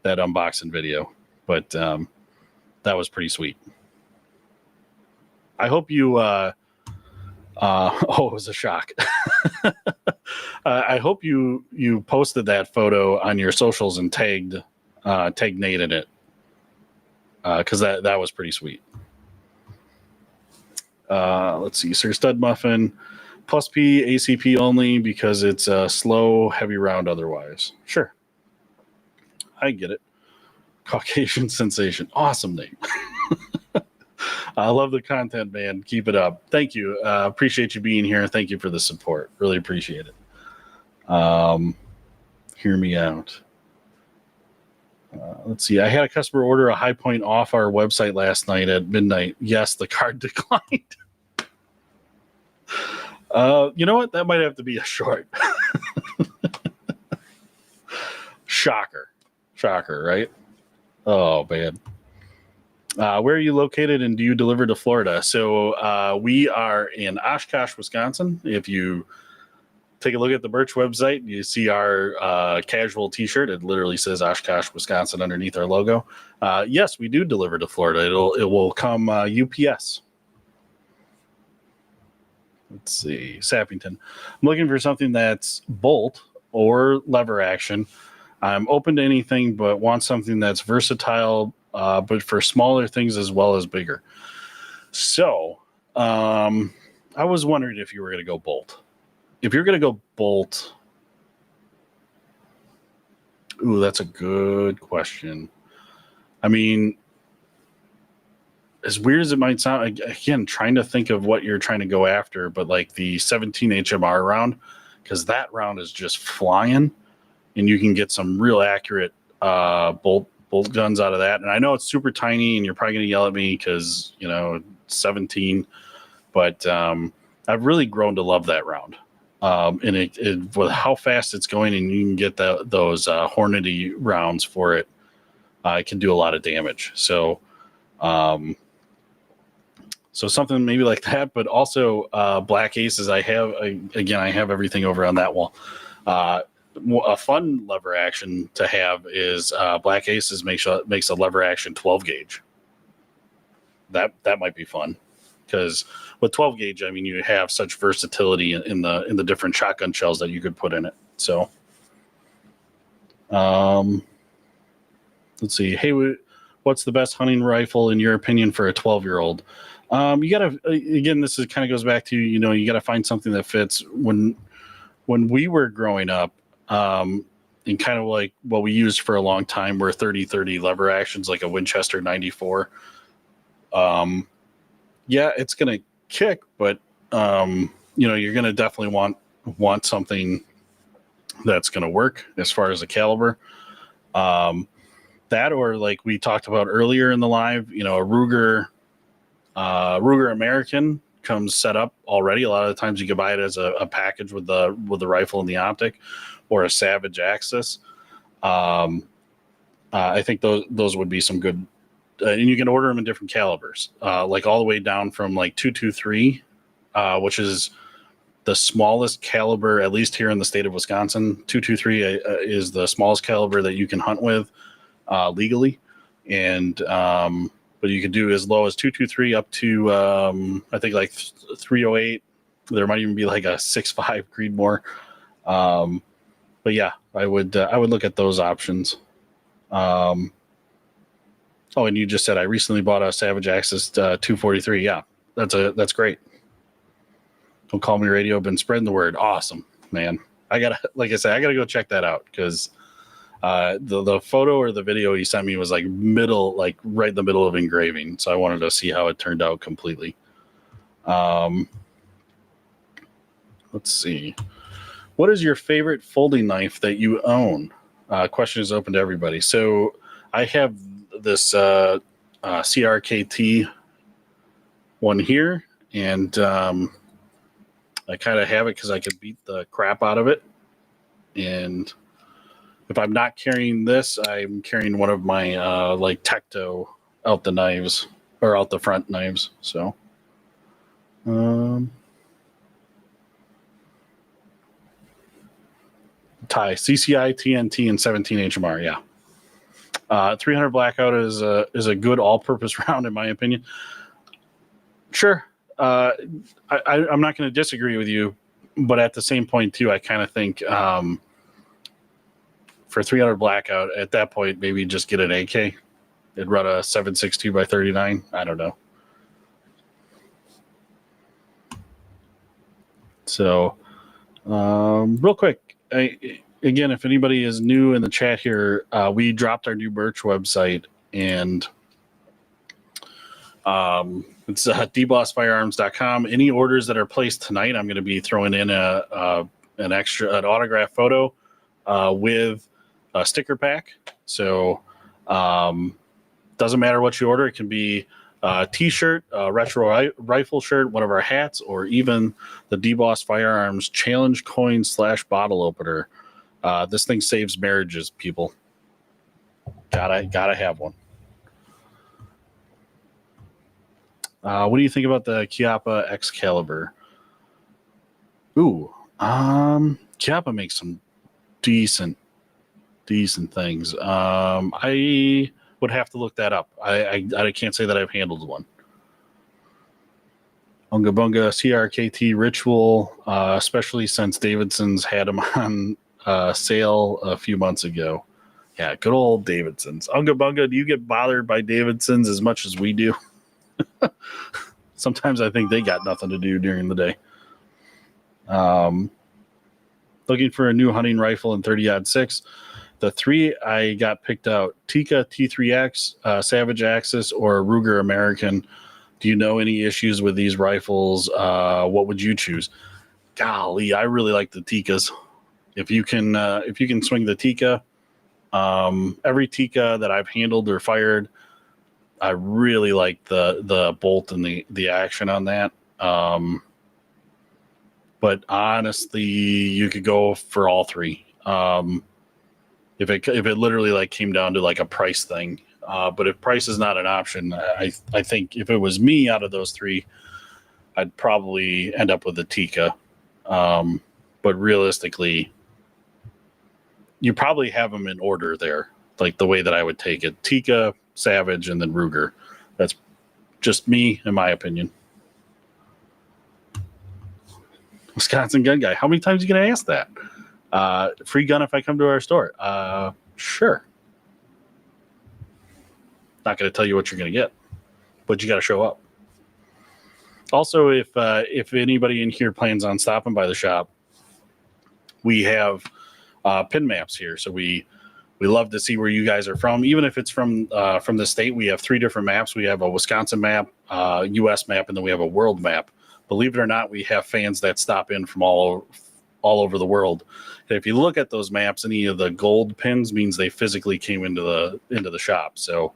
unboxing video. But that was pretty sweet. I hope you oh, it was a shock. I hope you posted that photo on your socials and tagged Nate in it, because that was pretty sweet. Let's see, Sir Stud Muffin, plus P, ACP only, because it's a slow, heavy round otherwise. Sure. I get it. Caucasian Sensation. Awesome name. I love the content, man. Keep it up. Thank you. Appreciate you being here. Thank you for the support. Really appreciate it. Hear me out. Let's see. I had a customer order a High Point off our website last night at midnight. Yes, the card declined. You know what? That might have to be a short. Shocker, right? Oh, man. Where are you located, and do you deliver to Florida? So we are in Oshkosh, Wisconsin. If you take a look at the merch website, you see our casual T-shirt. It literally says Oshkosh, Wisconsin underneath our logo. Yes, we do deliver to Florida. It will come UPS. Let's see, Sappington. I'm looking for something that's bolt or lever action. I'm open to anything, but want something that's versatile, but for smaller things as well as bigger. So I was wondering if you were going to go bolt. If you're going to go bolt, ooh, that's a good question. I mean, as weird as it might sound, again, trying to think of what you're trying to go after, but like the 17 HMR round, because that round is just flying, and you can get some real accurate bolt guns out of that. And I know it's super tiny, and you're probably going to yell at me because, 17, but I've really grown to love that round. And it with how fast it's going, and you can get those Hornady rounds for it, it can do a lot of damage. So something maybe like that, but also Black Aces. I have everything over on that wall. A fun lever action to have is Black Aces makes a lever action 12 gauge. That might be fun, because with 12 gauge, I mean, you have such versatility in the different shotgun shells that you could put in it. So, let's see. Hey, what's the best hunting rifle in your opinion for a 12-year-old? You gotta, again, this kind of goes back to, you gotta find something that fits. When when we were growing up, and kind of like what we used for a long time were 30-30 lever actions, like a Winchester 94. Yeah, it's going to kick, but you're going to definitely want something that's going to work as far as the caliber. That, or like we talked about earlier in the live, a Ruger American comes set up already. A lot of the times you can buy it as a package with the rifle and the optic, or a Savage Axis. I think those would be some good, and you can order them in different calibers, like all the way down from like 223, which is the smallest caliber, at least here in the state of Wisconsin. 223 is the smallest caliber that you can hunt with legally, and but you can do as low as 223 up to I think like 308. There might even be like a 6.5 Creedmoor. But yeah, I would look at those options. Oh, and you just said I recently bought a Savage Axis 243. Yeah, that's great. Don't Call Me Radio, been spreading the word. Awesome, man. I gotta go check that out, because the photo or the video he sent me was like right in the middle of engraving. So I wanted to see how it turned out completely. Let's see. What is your favorite folding knife that you own? Question is open to everybody. So I have this CRKT one here, and I kind of have it because I could beat the crap out of it. And if I'm not carrying this, I'm carrying one of my like Tecto out the knives, or out the front knives. So, tie CCI, TNT, and 17 HMR. Yeah, 300 Blackout is a good all-purpose round in my opinion. Sure, I'm not going to disagree with you, but at the same point too, I kind of think for 300 Blackout at that point, maybe just get an AK. It'd run a 7.62 by 39. I don't know. So, real quick, again, if anybody is new in the chat here, we dropped our new merch website, and it's dbossfirearms.com. Any orders that are placed tonight, I'm going to be throwing in an autograph photo with a sticker pack. So doesn't matter what you order. It can be a t-shirt, a retro rifle shirt, one of our hats, or even the DBoss Firearms challenge coin / bottle opener. This thing saves marriages, people. Gotta have one. What do you think about the Chiappa Excalibur? Ooh, Chiappa makes some decent things. I would have to look that up. I can't say that I've handled one. Unga Bunga CRKT Ritual, especially since Davidson's had them on sale a few months ago. Yeah, good old Davidson's. Unga Bunga, do you get bothered by Davidson's as much as we do? Sometimes I think they got nothing to do during the day. Looking for a new hunting rifle in 30-06. The three I got picked out: Tikka T3X, Savage Axis, or Ruger American. Do you know any issues with these rifles? What would you choose? Golly, I really like the Tikkas. If you can swing the Tikka, every Tikka that I've handled or fired, I really like the bolt and the action on that. But honestly, you could go for all three. If it literally like came down to like a price thing. But if price is not an option, I think if it was me out of those three, I'd probably end up with the Tikka. But realistically, you probably have them in order there, like the way that I would take it: Tikka, Savage, and then Ruger. That's just me, in my opinion. Wisconsin gun guy. How many times are you going to ask that? Free gun if I come to our store. Sure. Not going to tell you what you're going to get, but you got to show up. Also, if anybody in here plans on stopping by the shop, we have pin maps here. So we love to see where you guys are from, even if it's from the state. We have 3 different maps. We have a Wisconsin map, U.S. map, and then we have a world map. Believe it or not, we have fans that stop in from all over the world. And if you look at those maps, any of the gold pins means they physically came into the shop. So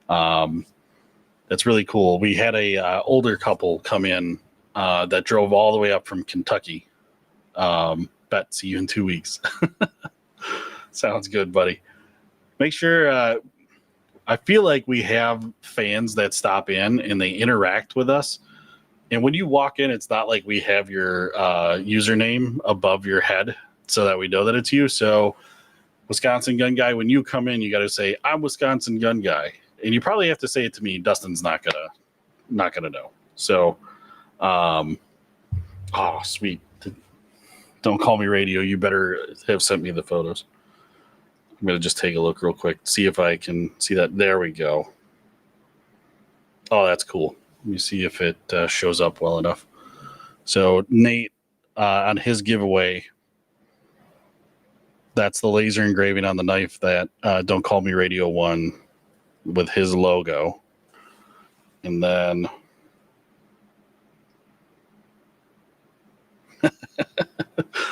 that's really cool. We had a older couple come in that drove all the way up from Kentucky. Bet see you in 2 weeks. Sounds good, buddy. Make sure. I feel like we have fans that stop in and they interact with us. And when you walk in, it's not like we have your username above your head so that we know that it's you. So, Wisconsin Gun Guy, when you come in, you got to say, "I'm Wisconsin Gun Guy," and you probably have to say it to me. Dustin's not gonna know. So, oh, sweet. Don't call me radio. You better have sent me the photos. I'm gonna just take a look real quick, see if I can see that. There we go. Oh, that's cool. Let me see if it shows up well enough. So Nate, on his giveaway, that's the laser engraving on the knife that Don't Call Me Radio won with his logo. And then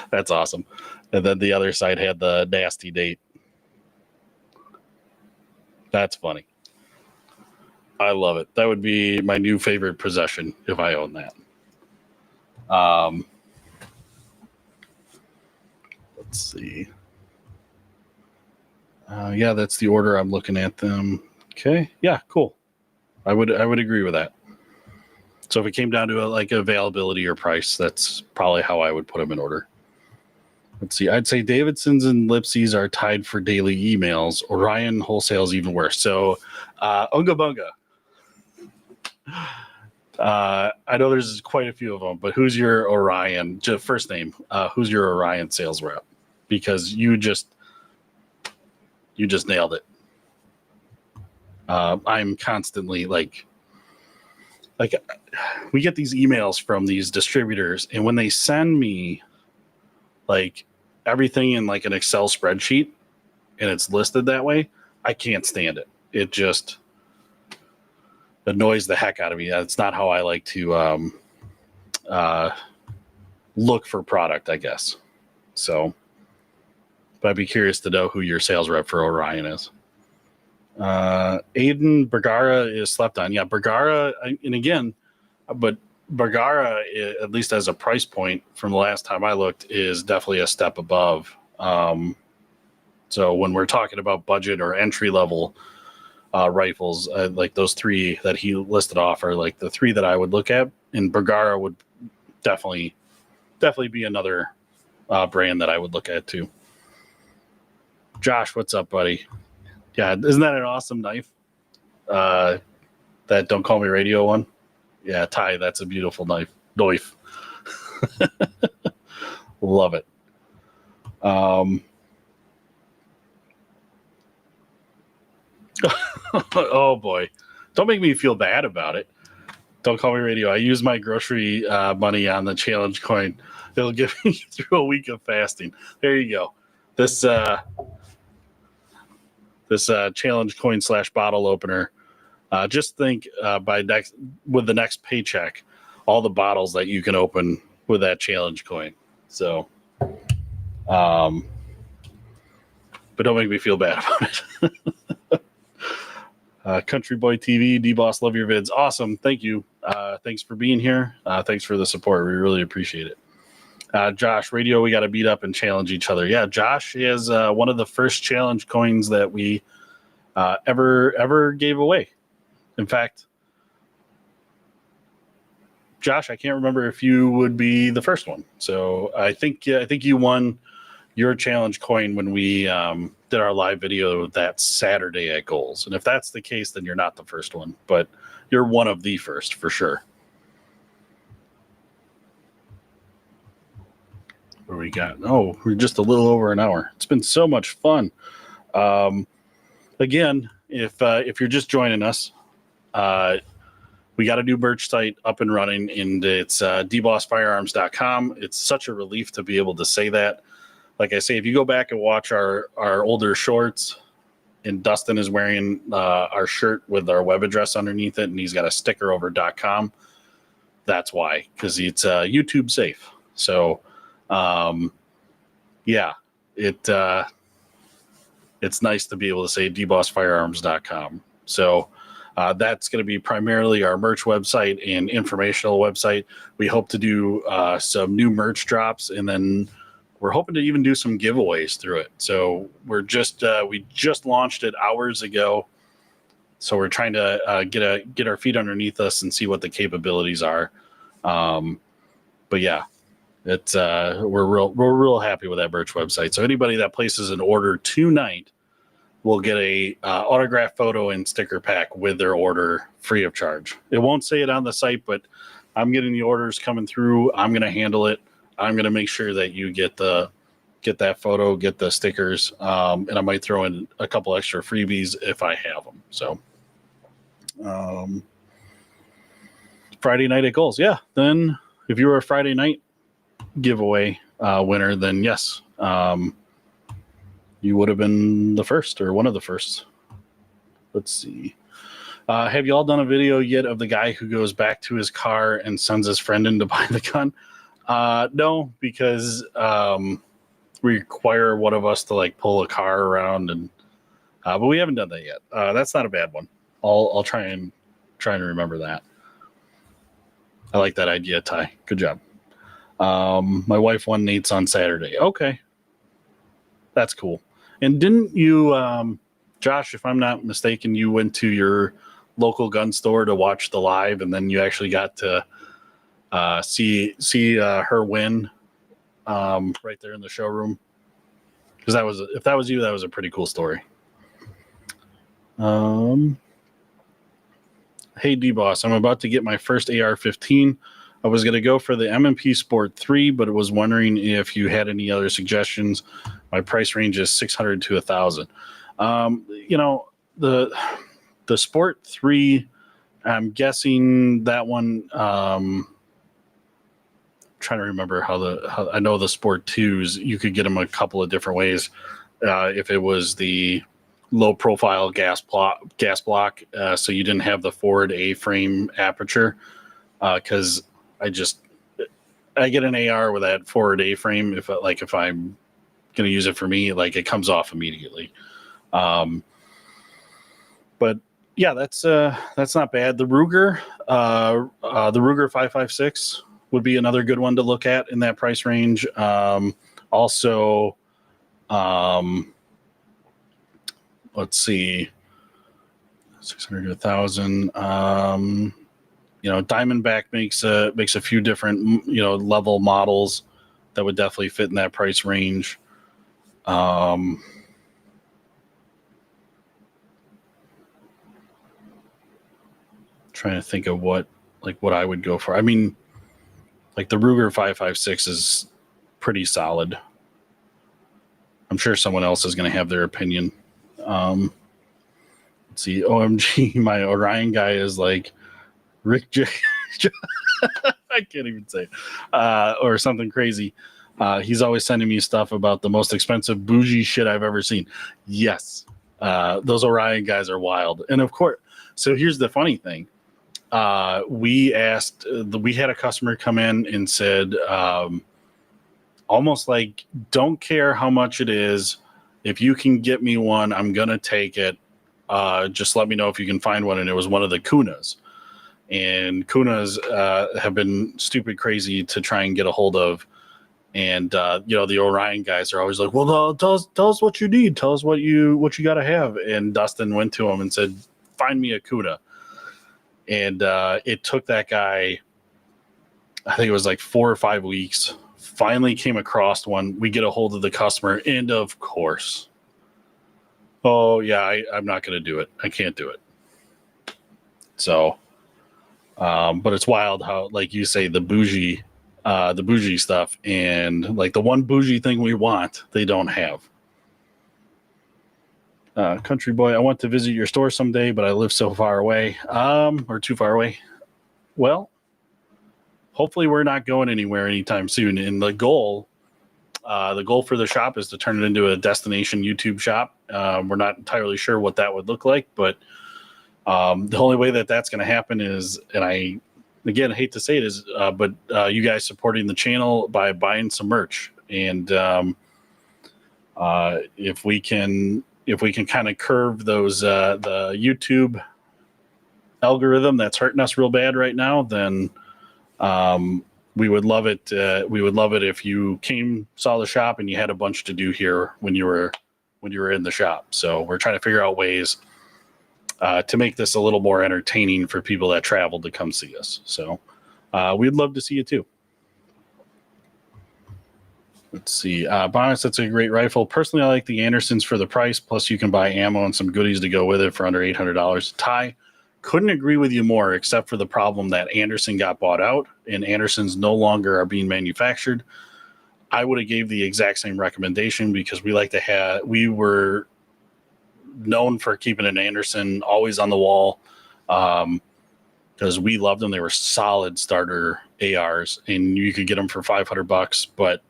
that's awesome. And then the other side had the nasty date. That's funny. I love it. That would be my new favorite possession if I own that. Let's see. Yeah, that's the order I'm looking at them. Okay. Yeah, cool. I would agree with that. So if it came down to like availability or price, that's probably how I would put them in order. Let's see. I'd say Davidson's and Lipsy's are tied for daily emails. Orion Wholesale is even worse. So Unga Bunga. I know there's quite a few of them, but who's your Orion? First name. Who's your Orion sales rep? Because you just nailed it. I'm constantly like we get these emails from these distributors, and when they send me like everything in like an Excel spreadsheet and it's listed that way, I can't stand it. It just annoys the heck out of me. That's not how I like to look for product, I guess. So, but I'd be curious to know who your sales rep for Orion is. Aiden Bergara is slept on. Yeah, Bergara, and again, but Bergara, at least as a price point from the last time I looked, is definitely a step above. So when we're talking about budget or entry level rifles, like those 3 that he listed off are like the 3 that I would look at, and Bergara would definitely be another brand that I would look at too. Josh, what's up, buddy? Yeah, isn't that an awesome knife? That Don't Call Me Radio one? Yeah, Ty, that's a beautiful knife. Love it. Oh boy. Don't make me feel bad about it. Don't Call Me Radio. I use my grocery money on the challenge coin. It'll get me through a week of fasting. There you go. This challenge coin / bottle opener. Just think with the next paycheck, all the bottles that you can open with that challenge coin. So, but don't make me feel bad about it. Country Boy TV, D-Boss, love your vids. Awesome. Thank you. Thanks for being here. Thanks for the support. We really appreciate it. Josh, radio, we got to beat up and challenge each other. Yeah, Josh is one of the first challenge coins that we ever gave away. In fact, Josh, I can't remember if you would be the first one. So I think you won your challenge coin when we did our live video that Saturday at Goals. And if that's the case, then you're not the first one, but you're one of the first for sure. What we got? Oh, we're just a little over an hour. It's been so much fun. Again, if you're just joining us, we got a new merch site up and running, and it's dbossfirearms.com. It's such a relief to be able to say that. like I say, if you go back and watch our older shorts, and Dustin is wearing our shirt with our web address underneath it, and he's got a sticker over .com. That's why, because it's YouTube safe. So, yeah, it's nice to be able to say dbossfirearms.com. So that's going to be primarily our merch website and informational website. We hope to do some new merch drops, and then we're hoping to even do some giveaways through it. So we just launched it hours ago. So we're trying to get our feet underneath us and see what the capabilities are. But yeah, it's we're real happy with that merch website. So anybody that places an order tonight will get a autograph photo and sticker pack with their order free of charge. It won't say it on the site, but I'm getting the orders coming through. I'm going to handle it. I'm going to make sure that you get that photo, get the stickers, and I might throw in a couple extra freebies if I have them. So Friday night at Goals. Yeah. Then if you were a Friday night giveaway winner, then yes, you would have been the first or one of the first. Let's see. Have you all done a video yet of the guy who goes back to his car and sends his friend in to buy the gun? No, because we require one of us to like pull a car around, and but we haven't done that yet. That's not a bad one. I'll try and remember that. I like that idea, Ty. Good job. My wife won Nate's on Saturday. Okay, that's cool. And didn't you, Josh, if I'm not mistaken, you went to your local gun store to watch the live, and then you actually got to see her win right there in the showroom? Because if that was you, that was a pretty cool story. Hey, D-Boss, I'm about to get my first AR-15. I was going to go for the M&P Sport 3, but I was wondering if you had any other suggestions. My price range is $600 to $1,000. The Sport 3, I'm guessing that one, trying to remember how I know the Sport 2s, you could get them a couple of different ways. If it was the low profile gas block, so you didn't have the forward A-frame aperture, because I get an AR with that forward A-frame. If I'm going to use it for me, like it comes off immediately. But yeah, that's not bad. The Ruger 5.56 would be another good one to look at in that price range. Also, let's see, 600 to 1,000. Diamondback makes a few different level models that would definitely fit in that price range. Trying to think of what I would go for. I mean, like the Ruger 5.56 is pretty solid. I'm sure someone else is going to have their opinion. Let's see. OMG, my Orion guy is like Rick J. I can't even say or something crazy. He's always sending me stuff about the most expensive bougie shit I've ever seen. Yes, those Orion guys are wild. And of course, so here's the funny thing. We had a customer come in and said, almost like, don't care how much it is. If you can get me one, I'm going to take it. Just let me know if you can find one. And it was one of the Kunas. And Kunas have been stupid crazy to try and get a hold of. And, the Orion guys are always like, well, tell us what you need. Tell us what you got to have. And Dustin went to him and said, find me a Kuna. And it took that guy, I think it was like 4 or 5 weeks, finally came across one. We get a hold of the customer, and of course, oh yeah, I'm not going to do it. I can't do it. So, but it's wild how, like you say, the bougie stuff, and like the one bougie thing we want, they don't have. Country boy, I want to visit your store someday, but I live so far away, or too far away. Well, hopefully we're not going anywhere anytime soon. And the goal The goal for the shop is to turn it into a destination YouTube shop. We're not entirely sure what that would look like, but the only way that that's going to happen is, and I, again, hate to say it is, but you guys supporting the channel by buying some merch. And if we can kind of curve those, the YouTube algorithm that's hurting us real bad right now, then we would love it. We would love it if you saw the shop, and you had a bunch to do here when you were in the shop. So we're trying to figure out ways to make this a little more entertaining for people that traveled to come see us. So we'd love to see you too. Let's see. Bonus, that's a great rifle. Personally, I like the Andersons for the price. Plus, you can buy ammo and some goodies to go with it for under $800. Ty, couldn't agree with you more, except for the problem that Anderson got bought out, and Andersons no longer are being manufactured. I would have gave the exact same recommendation because we were known for keeping an Anderson always on the wall because we loved them. They were solid starter ARs, and you could get them for $500, but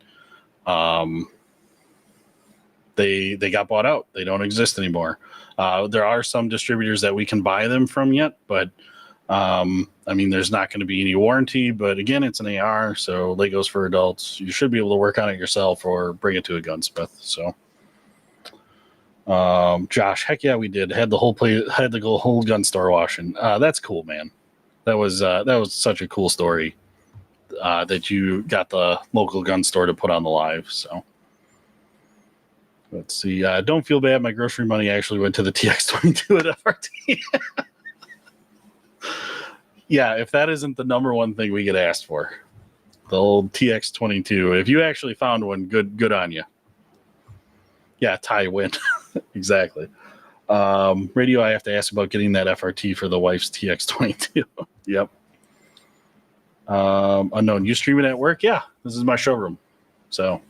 they got bought out. They don't exist anymore. There are some distributors that we can buy them from yet, but I mean, there's not going to be any warranty. But again, it's an AR, so Legos for adults. You should be able to work on it yourself or bring it to a gunsmith. So, Josh, heck yeah, we did. Had the whole gun store washing. That's cool, man. That was such a cool story that you got the local gun store to put on the live. So. Let's see. Don't feel bad. My grocery money actually went to the TX22 at FRT. Yeah, if that isn't the number one thing we get asked for, the old TX22. If you actually found one, good on you. Yeah, Ty win. Exactly. Radio, I have to ask about getting that FRT for the wife's TX22. Yep. Unknown, you streaming at work? Yeah, this is my showroom. So.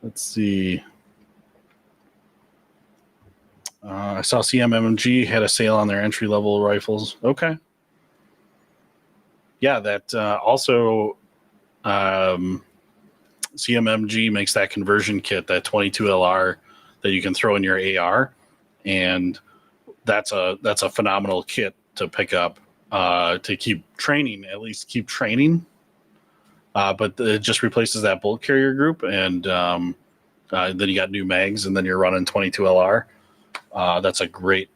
Let's see. I saw CMMG had a sale on their entry-level rifles. Okay. Yeah, that also CMMG makes that conversion kit, that 22 LR that you can throw in your AR, and that's a phenomenal kit to pick up to keep training, at least keep training. But it just replaces that bolt carrier group, and then you got new mags, and then you're running 22 LR. That's a great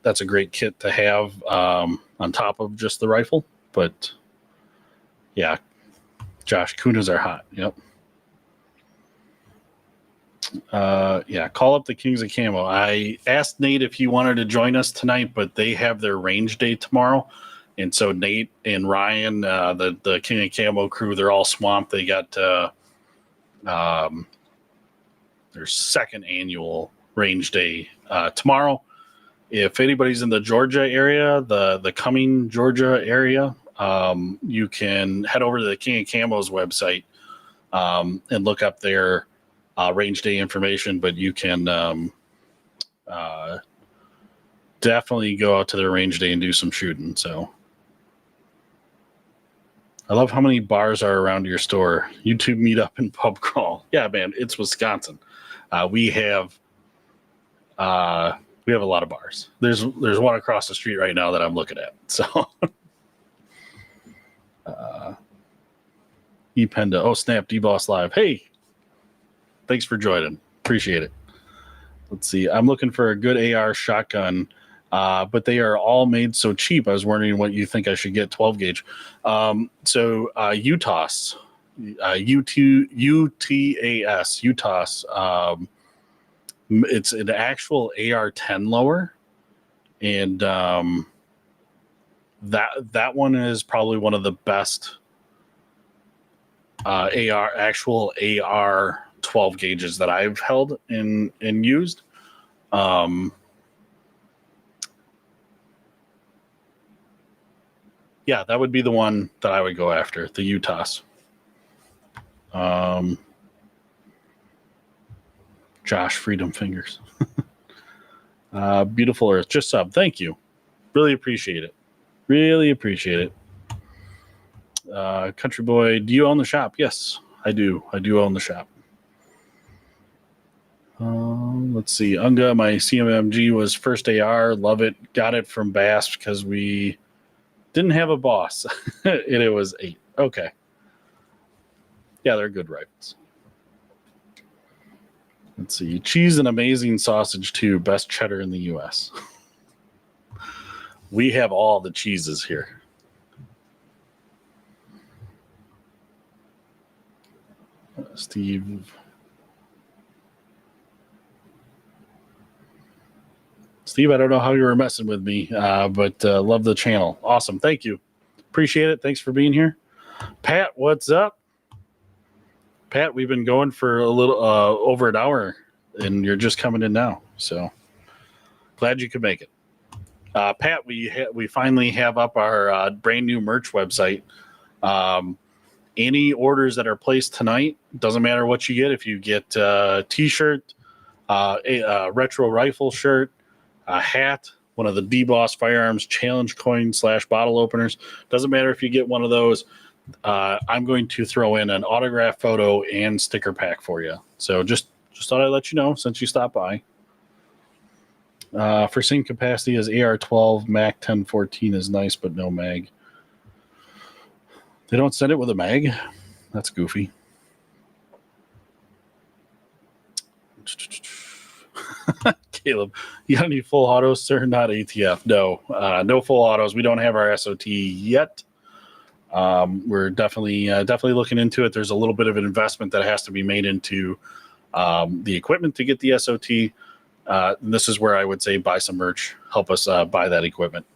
kit to have on top of just the rifle. But yeah, Josh, Kunas are hot. Yep. Yeah, call up the Kings of Camo. I asked Nate if he wanted to join us tonight, but they have their range day tomorrow. And so Nate and Ryan, the King of Camo crew, they're all swamped. They got their second annual range day tomorrow. If anybody's in the Georgia area, the Cumming, Georgia area, you can head over to the King of Camo's website and look up their range day information. But you can definitely go out to their range day and do some shooting. So. I love how many bars are around your store. YouTube meetup and pub crawl. Yeah, man, it's Wisconsin. We have a lot of bars. There's one across the street right now that I'm looking at. So, ePenda. Oh snap! DBoss Live. Hey, thanks for joining. Appreciate it. Let's see. I'm looking for a good AR shotgun. But they are all made so cheap. I was wondering what you think I should get 12 gauge. So UTAS, UTAS, it's an actual AR-10 lower, and that one is probably one of the best actual AR 12 gauges that I've held and used. Yeah, that would be the one that I would go after, the UTAS. Josh, Freedom Fingers. Beautiful Earth, just sub. Thank you. Really appreciate it. Really appreciate it. Country Boy, do you own the shop? Yes, I do. I do own the shop. Let's see. Unga, my CMMG was first AR. Love it. Got it from Bass because we didn't have a boss. And it was 8. Okay. Yeah, they're good rifles. Let's see. Cheese and amazing sausage too. Best cheddar in the U.S. We have all the cheeses here. Steve. Steve, I don't know how you were messing with me, but love the channel. Awesome. Thank you. Appreciate it. Thanks for being here. Pat, what's up? Pat, we've been going for a little over an hour, and you're just coming in now. So glad you could make it. Pat, we finally have up our brand new merch website. Any orders that are placed tonight, doesn't matter what you get. If you get a T-shirt, a retro rifle shirt, a hat, one of the D-Boss Firearms Challenge coins / bottle openers, doesn't matter if you get one of those. I'm going to throw in an autograph photo and sticker pack for you. So just thought I'd let you know since you stopped by. For same capacity as AR-12, MAC 1014 is nice, but no mag. They don't send it with a mag? That's goofy. Caleb, you got any full autos, sir? Not ATF. No, no full autos. We don't have our SOT yet. We're definitely looking into it. There's a little bit of an investment that has to be made into the equipment to get the SOT. This is where I would say buy some merch. Help us buy that equipment.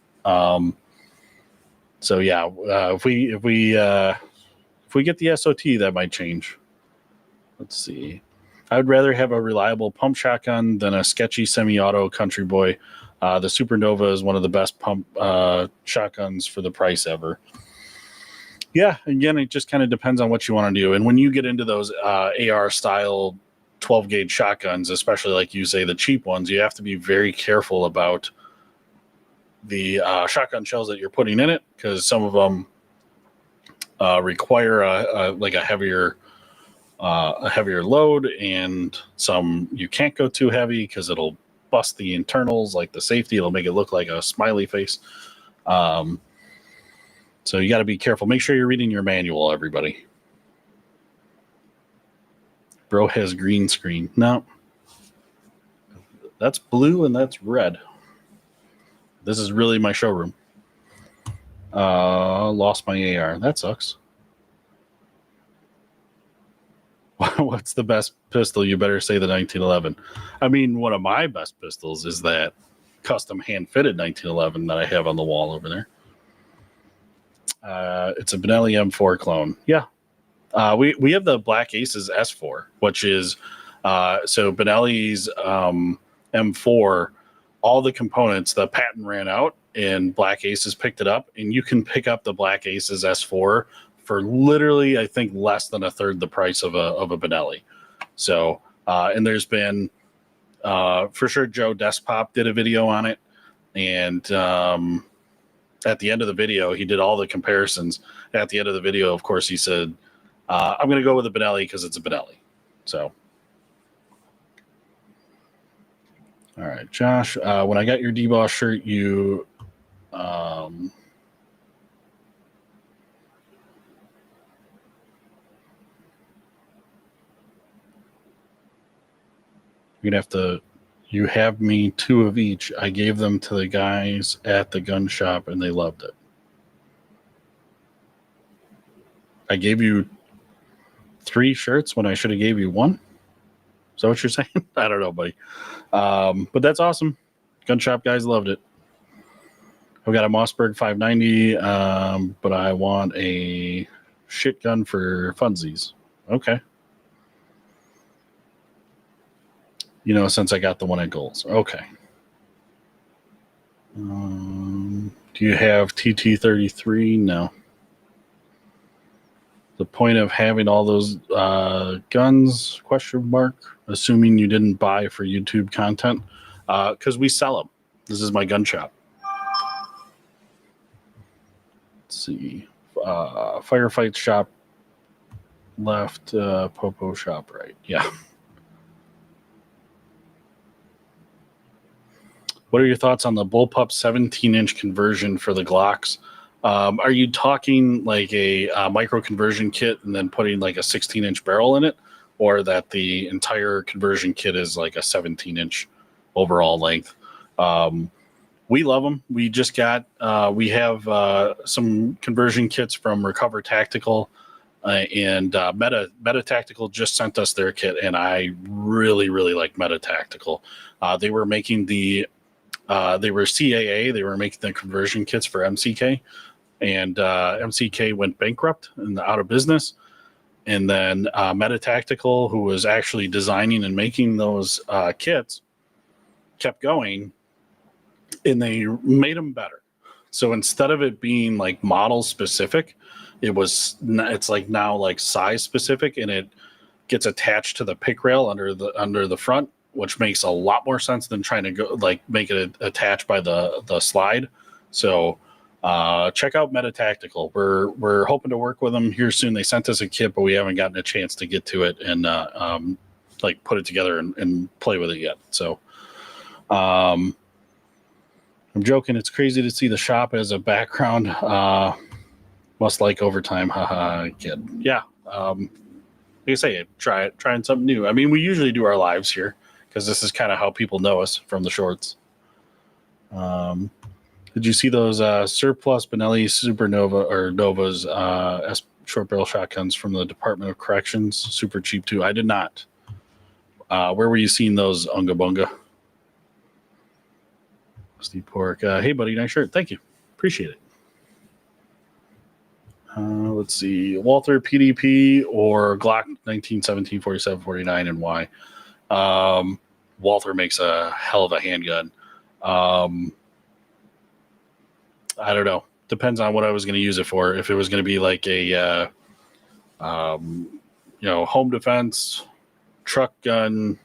So yeah, if we get the SOT, that might change. Let's see. I would rather have a reliable pump shotgun than a sketchy semi-auto country boy. The Supernova is one of the best pump shotguns for the price ever. Yeah, again, it just kind of depends on what you want to do. And when you get into those AR style 12 gauge shotguns, especially like you say, the cheap ones, you have to be very careful about the shotgun shells that you're putting in it, because some of them require a heavier load, and some you can't go too heavy because it'll bust the internals, like the safety. It'll make it look like a smiley face. So you got to be careful. Make sure you're reading your manual, everybody. Bro has green screen. No, that's blue and that's red. This is really my showroom. Lost my AR. That sucks. What's the best pistol? You better say the 1911. I mean, one of my best pistols is that custom hand-fitted 1911 that I have on the wall over there. It's a Benelli M4 clone. Yeah. We have the Black Aces S4, which is so Benelli's M4, all the components, the patent ran out and Black Aces picked it up, and you can pick up the Black Aces S4 for literally, I think, less than a third the price of a Benelli. So, and there's been, for sure, Joe Despop did a video on it, and at the end of the video, he did all the comparisons. At the end of the video, of course, he said, I'm going to go with a Benelli because it's a Benelli. So, all right, Josh, when I got your D-Boss shirt, you you'd have to, you have me 2 of each. I gave them to the guys at the gun shop and they loved it. I gave you 3 shirts when I should have gave you 1. Is that what you're saying? I don't know, buddy. But that's awesome. Gun shop guys loved it. I've got a Mossberg 590, but I want a shit gun for funsies. Okay. You know, since I got the one at Goals. Okay. Do you have TT33? No. The point of having all those guns, ? Assuming you didn't buy for YouTube content, because we sell them. This is my gun shop. Let's see. Firefight shop left, Popo shop right. Yeah. What are your thoughts on the bullpup 17-inch conversion for the Glocks? Are you talking like a micro conversion kit and then putting like a 16-inch barrel in it, or that the entire conversion kit is like a 17-inch overall length? We love them. We just got, we have some conversion kits from Recover Tactical, and Meta Tactical just sent us their kit, and I really, really like Meta Tactical. They were making they were CAA. They were making the conversion kits for MCK, and MCK went bankrupt and out of business. And then Meta Tactical, who was actually designing and making those kits, kept going, and they made them better. So instead of it being like model specific, it's like now like size specific, and it gets attached to the pick rail under the front, which makes a lot more sense than trying to go like make it attached by the slide. So check out Meta Tactical. We're hoping to work with them here soon. They sent us a kit, but we haven't gotten a chance to get to it and like put it together and play with it yet. So I'm joking. It's crazy to see the shop as a background. Must like overtime. Haha, kid. Yeah. Like I say, trying something new. I mean, we usually do our lives here because this is kind of how people know us from the shorts. Did you see those surplus Benelli Supernova or Novas short barrel shotguns from the Department of Corrections? Super cheap too. I did not. Where were you seeing those, Unga Bunga? Steve Pork. Hey, buddy, nice shirt. Thank you. Appreciate it. Let's see. Walther PDP or Glock 1917, 47, 49, and why? Walther makes a hell of a handgun. I don't know. Depends on what I was going to use it for. If it was going to be like a, home defense, truck gun,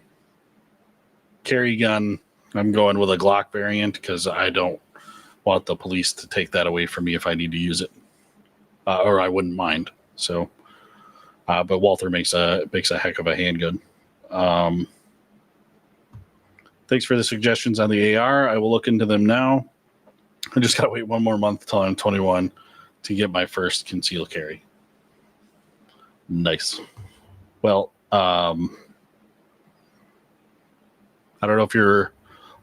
carry gun, I'm going with a Glock variant because I don't want the police to take that away from me if I need to use it, or I wouldn't mind. So, but Walther makes a heck of a handgun. Thanks for the suggestions on the AR. I will look into them now. I just gotta wait one more month till I'm 21 to get my first concealed carry. Nice. Well, I don't know if you're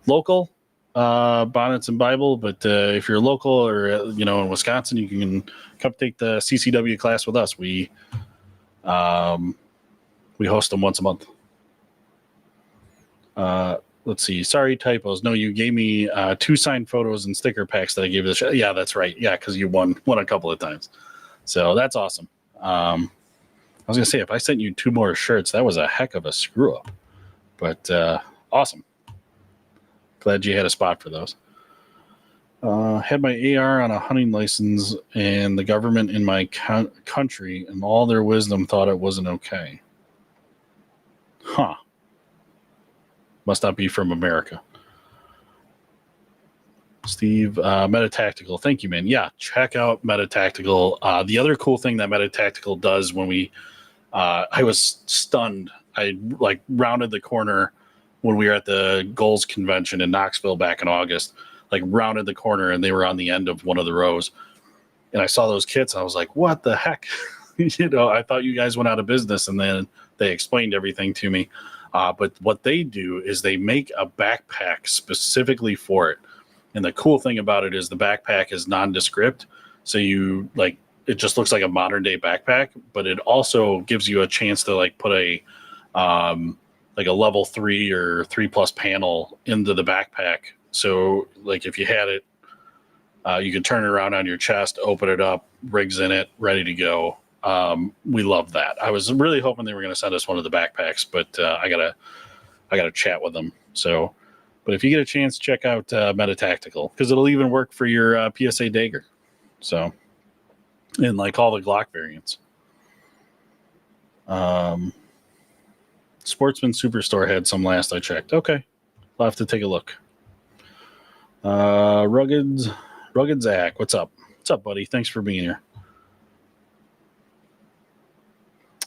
local, Bonnets and Bible, but if you're local or in Wisconsin, you can come take the CCW class with us. We host them once a month. Let's see. Sorry, typos. No, you gave me 2 signed photos and sticker packs that I gave you the show. Yeah, that's right. Yeah, because you won a couple of times. So that's awesome. I was gonna say, if I sent you 2 more shirts, that was a heck of a screw up. But awesome. Glad you had a spot for those. Had my AR on a hunting license, and the government in my country, in all their wisdom, thought it wasn't okay. Huh. Must not be from America. Steve, Meta Tactical. Thank you, man. Yeah, check out Meta Tactical. The other cool thing that Meta Tactical does when I was stunned. I rounded the corner when we were at the Goals Convention in Knoxville back in August, rounded the corner and they were on the end of one of the rows. And I saw those kits and I was like, what the heck? I thought you guys went out of business, and then they explained everything to me. But what they do is they make a backpack specifically for it. And the cool thing about it is the backpack is nondescript. So it just looks like a modern day backpack, but it also gives you a chance to put a level 3 or 3+ panel into the backpack. So if you had it, you could turn it around on your chest, open it up, rigs in it, ready to go. We love that. I was really hoping they were going to send us one of the backpacks, but I gotta chat with them. So, but if you get a chance, check out Meta Tactical, because it'll even work for your PSA Dagger. So, and all the Glock variants. Sportsman Superstore had some last I checked. Okay, I'll have to take a look. Rugged Zach, what's up? What's up, buddy? Thanks for being here.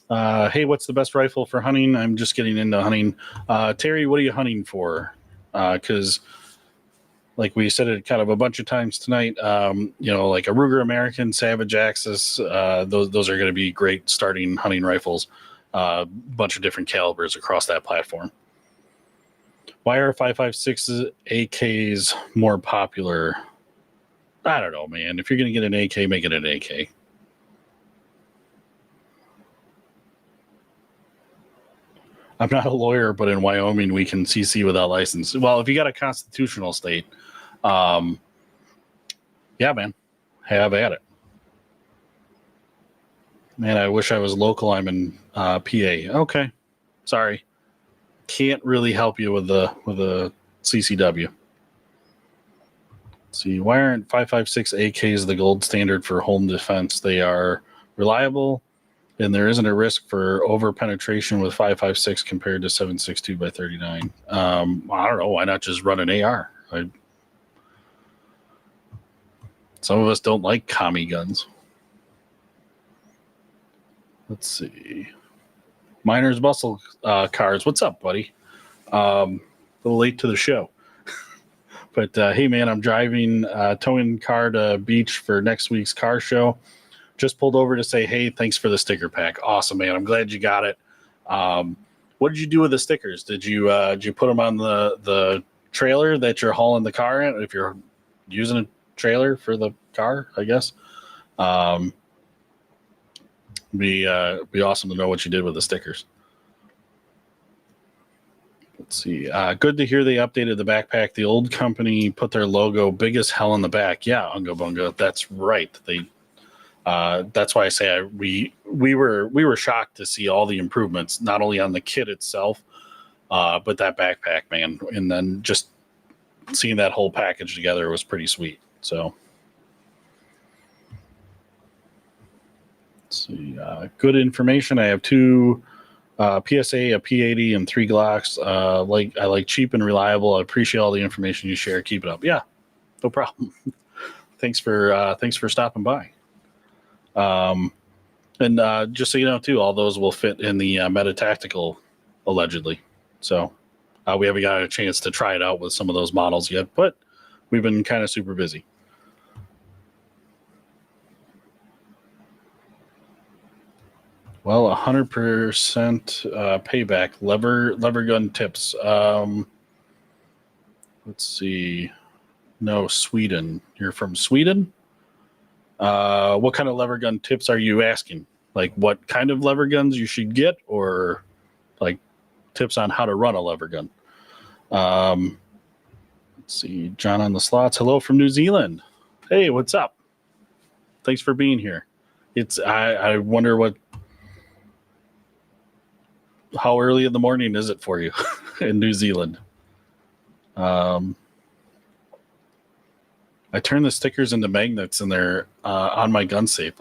Hey, what's the best rifle for hunting? I'm just getting into hunting. Terry, what are you hunting for? Because like we said it kind of a bunch of times tonight, like a Ruger American, Savage Axis, those are going to be great starting hunting rifles. Bunch of different calibers across that platform. Why are 5.56 AKs more popular? I don't know, man. If you're going to get an AK, make it an AK. I'm not a lawyer, but in Wyoming, we can CC without license. Well, if you got a constitutional state, yeah, man, have at it. Man, I wish I was local. I'm in PA. Okay, sorry, can't really help you with the CCW. Let's see, why aren't 5.56 AKs the gold standard for home defense? They are reliable, and there isn't a risk for over penetration with 5.56 compared to 7.62 by 39. I don't know. Why not just run an AR? Some of us don't like commie guns. Let's see. Miners Muscle Cars. What's up, buddy? A little late to the show. But hey, man, I'm driving, towing car to beach for next week's car show. Just pulled over to say, hey, thanks for the sticker pack. Awesome, man. I'm glad you got it. What did you do with the stickers? Did you put them on the trailer that you're hauling the car in? If you're using a trailer for the car, I guess. Be awesome to know what you did with the stickers. Let's see. Good to hear they updated the backpack. The old company put their logo big as hell on the back. Yeah, Unga Bunga. That's right. That's why I say we were shocked to see all the improvements, not only on the kit itself, but that backpack, man. And then just seeing that whole package together was pretty sweet. So let's see. Good information. I have 2 PSA, a P80, and 3 Glocks. I like cheap and reliable. I appreciate all the information you share. Keep it up. Yeah, no problem. Thanks for stopping by. And just so you know, too, all those will fit in the Meta Tactical, allegedly. So we haven't got a chance to try it out with some of those models yet, but we've been kind of super busy. Well, 100% payback. Lever gun tips. Let's see. No, Sweden. You're from Sweden? What kind of lever gun tips are you asking? Like what kind of lever guns you should get, or like tips on how to run a lever gun? Let's see. John on the slots. Hello from New Zealand. Hey, what's up? Thanks for being here. I wonder how early in the morning is it for you in New Zealand? I turned the stickers into magnets, and they're on my gun safe.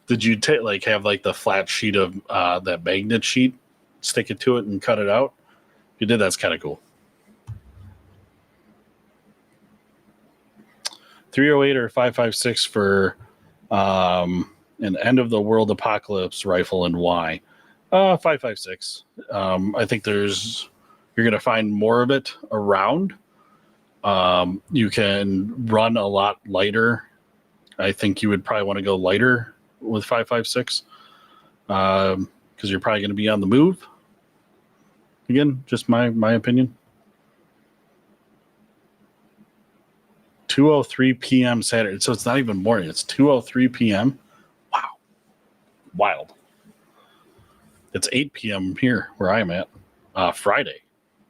Did you have the flat sheet of that magnet sheet, stick it to it, and cut it out? If you did, that's kind of cool. 308 or 5.56 for an end of the world apocalypse rifle, and why? 5.56. I think you're going to find more of it around. You can run a lot lighter. I think you would probably want to go lighter with 5.56 because you're probably going to be on the move. Again, just my opinion. 2:03 p.m. Saturday, so it's not even morning. It's 2:03 p.m. Wow, wild. It's 8 p.m. here where I'm at. Friday.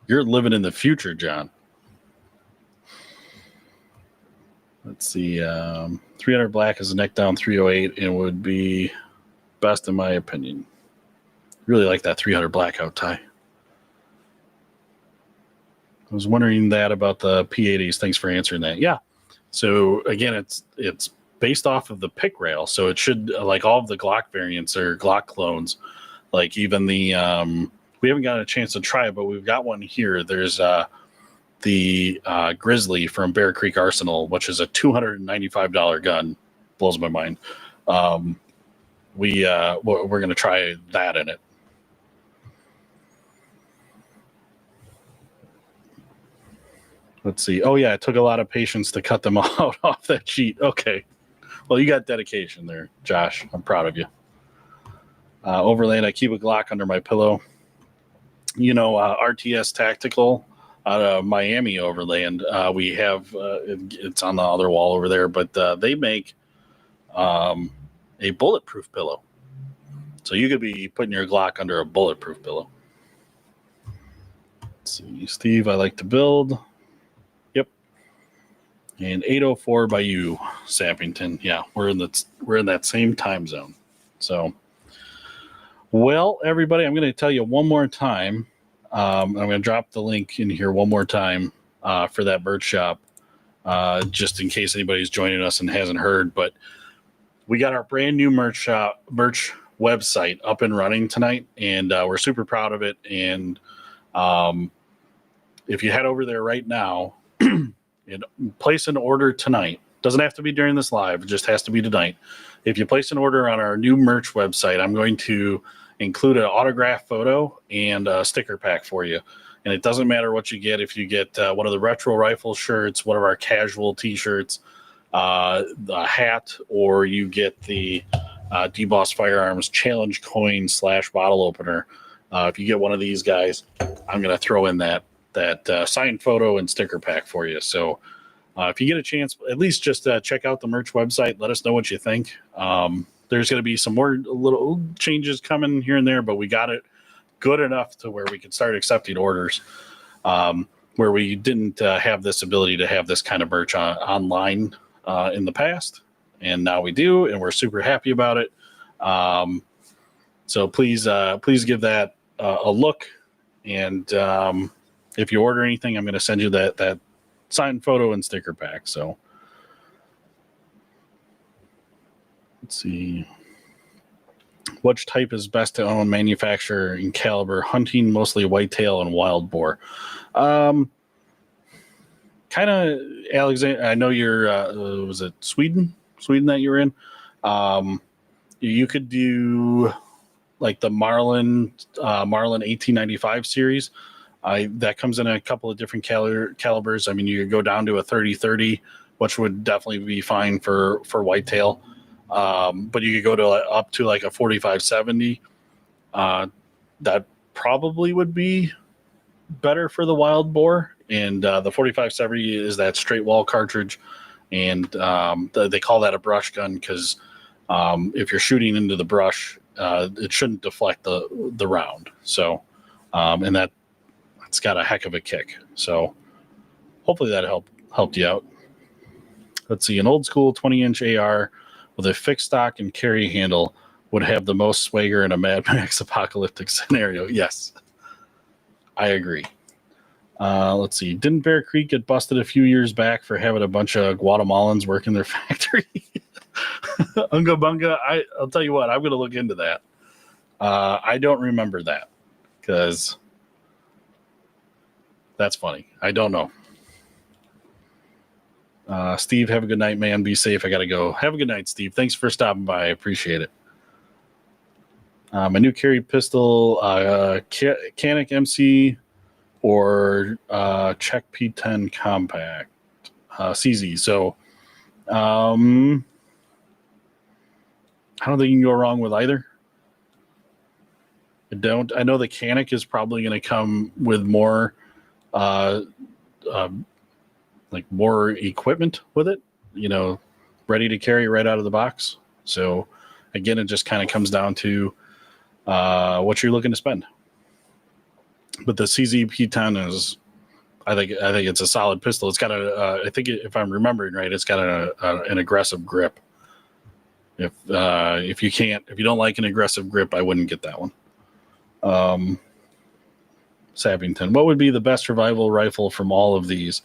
You're living in the future, John. Let's see. 300 black is a neck down 308 and would be best in my opinion. Really like that 300 blackout tie. I was wondering that about the P80s. Thanks for answering that. Yeah. So again, it's based off of the pick rail. So it should, like all of the Glock variants or Glock clones, like even the, we haven't gotten a chance to try it, but we've got one here. There's the Grizzly from Bear Creek Arsenal, which is a $295 gun. Blows my mind. We're going to try that in it. Let's see. Oh yeah, it took a lot of patience to cut them out off that sheet. Okay. Well, you got dedication there, Josh. I'm proud of you. Overland, I keep a Glock under my pillow. RTS Tactical out of Miami Overland. We have it's on the other wall over there, but they make a bulletproof pillow. So you could be putting your Glock under a bulletproof pillow. Let's see, Steve, I like to build. Yep. And 8:04 by you, Sappington. Yeah, we're in that same time zone. So, well, everybody, I'm going to tell you one more time. I'm going to drop the link in here one more time for that merch shop, just in case anybody's joining us and hasn't heard. But we got our brand new merch website up and running tonight, and we're super proud of it. And if you head over there right now and place an order tonight, doesn't have to be during this live, it just has to be tonight. If you place an order on our new merch website, I'm going to include an autograph photo and a sticker pack for you. And it doesn't matter what you get. If you get one of the retro rifle shirts, one of our casual t-shirts, the hat, or you get the DBoss Firearms challenge coin / bottle opener. If you get one of these guys, I'm going to throw in that signed photo and sticker pack for you. So if you get a chance, at least just check out the merch website. Let us know what you think. There's going to be some more little changes coming here and there, but we got it good enough to where we can start accepting orders, where we didn't have this ability to have this kind of merch online in the past. And now we do, and we're super happy about it. So please give that a look. And if you order anything, I'm going to send you that signed photo and sticker pack. So let's see. Which type is best to own, manufacturer, and caliber? Hunting, mostly whitetail and wild boar. Kind of, Alexander. I know you're. Was it Sweden? Sweden that you were in. You could do like the Marlin 1895 series. That comes in a couple of different calibers. I mean, you could go down to a 30-30, which would definitely be fine for whitetail. But you could go to up to like a 45-70. That probably would be better for the wild boar. And the 45-70 is that straight wall cartridge. And they call that a brush gun because if you're shooting into the brush, it shouldn't deflect the round. So, and that's got a heck of a kick. So hopefully that helped you out. Let's see, an old school 20-inch AR with a fixed stock and carry handle would have the most swagger in a Mad Max apocalyptic scenario. Yes, I agree. Let's see. Didn't Bear Creek get busted a few years back for having a bunch of Guatemalans work in their factory? Unga Bunga, I'll tell you what, I'm going to look into that. I don't remember that because that's funny. I don't know. Steve, have a good night, man. Be safe. I got to go. Have a good night, Steve. Thanks for stopping by. I appreciate it. My new carry pistol, Canic MC or Czech P10 Compact CZ. So I don't think you can go wrong with either. I know the Canic is probably going to come with more more equipment with it, ready to carry right out of the box. So again, it just kind of comes down to what you're looking to spend. But the CZ P10 is, I think it's a solid pistol. It's got I think if I'm remembering right, it's got an aggressive grip. If you don't like an aggressive grip, I wouldn't get that one. Sappington, what would be the best survival rifle from all of these?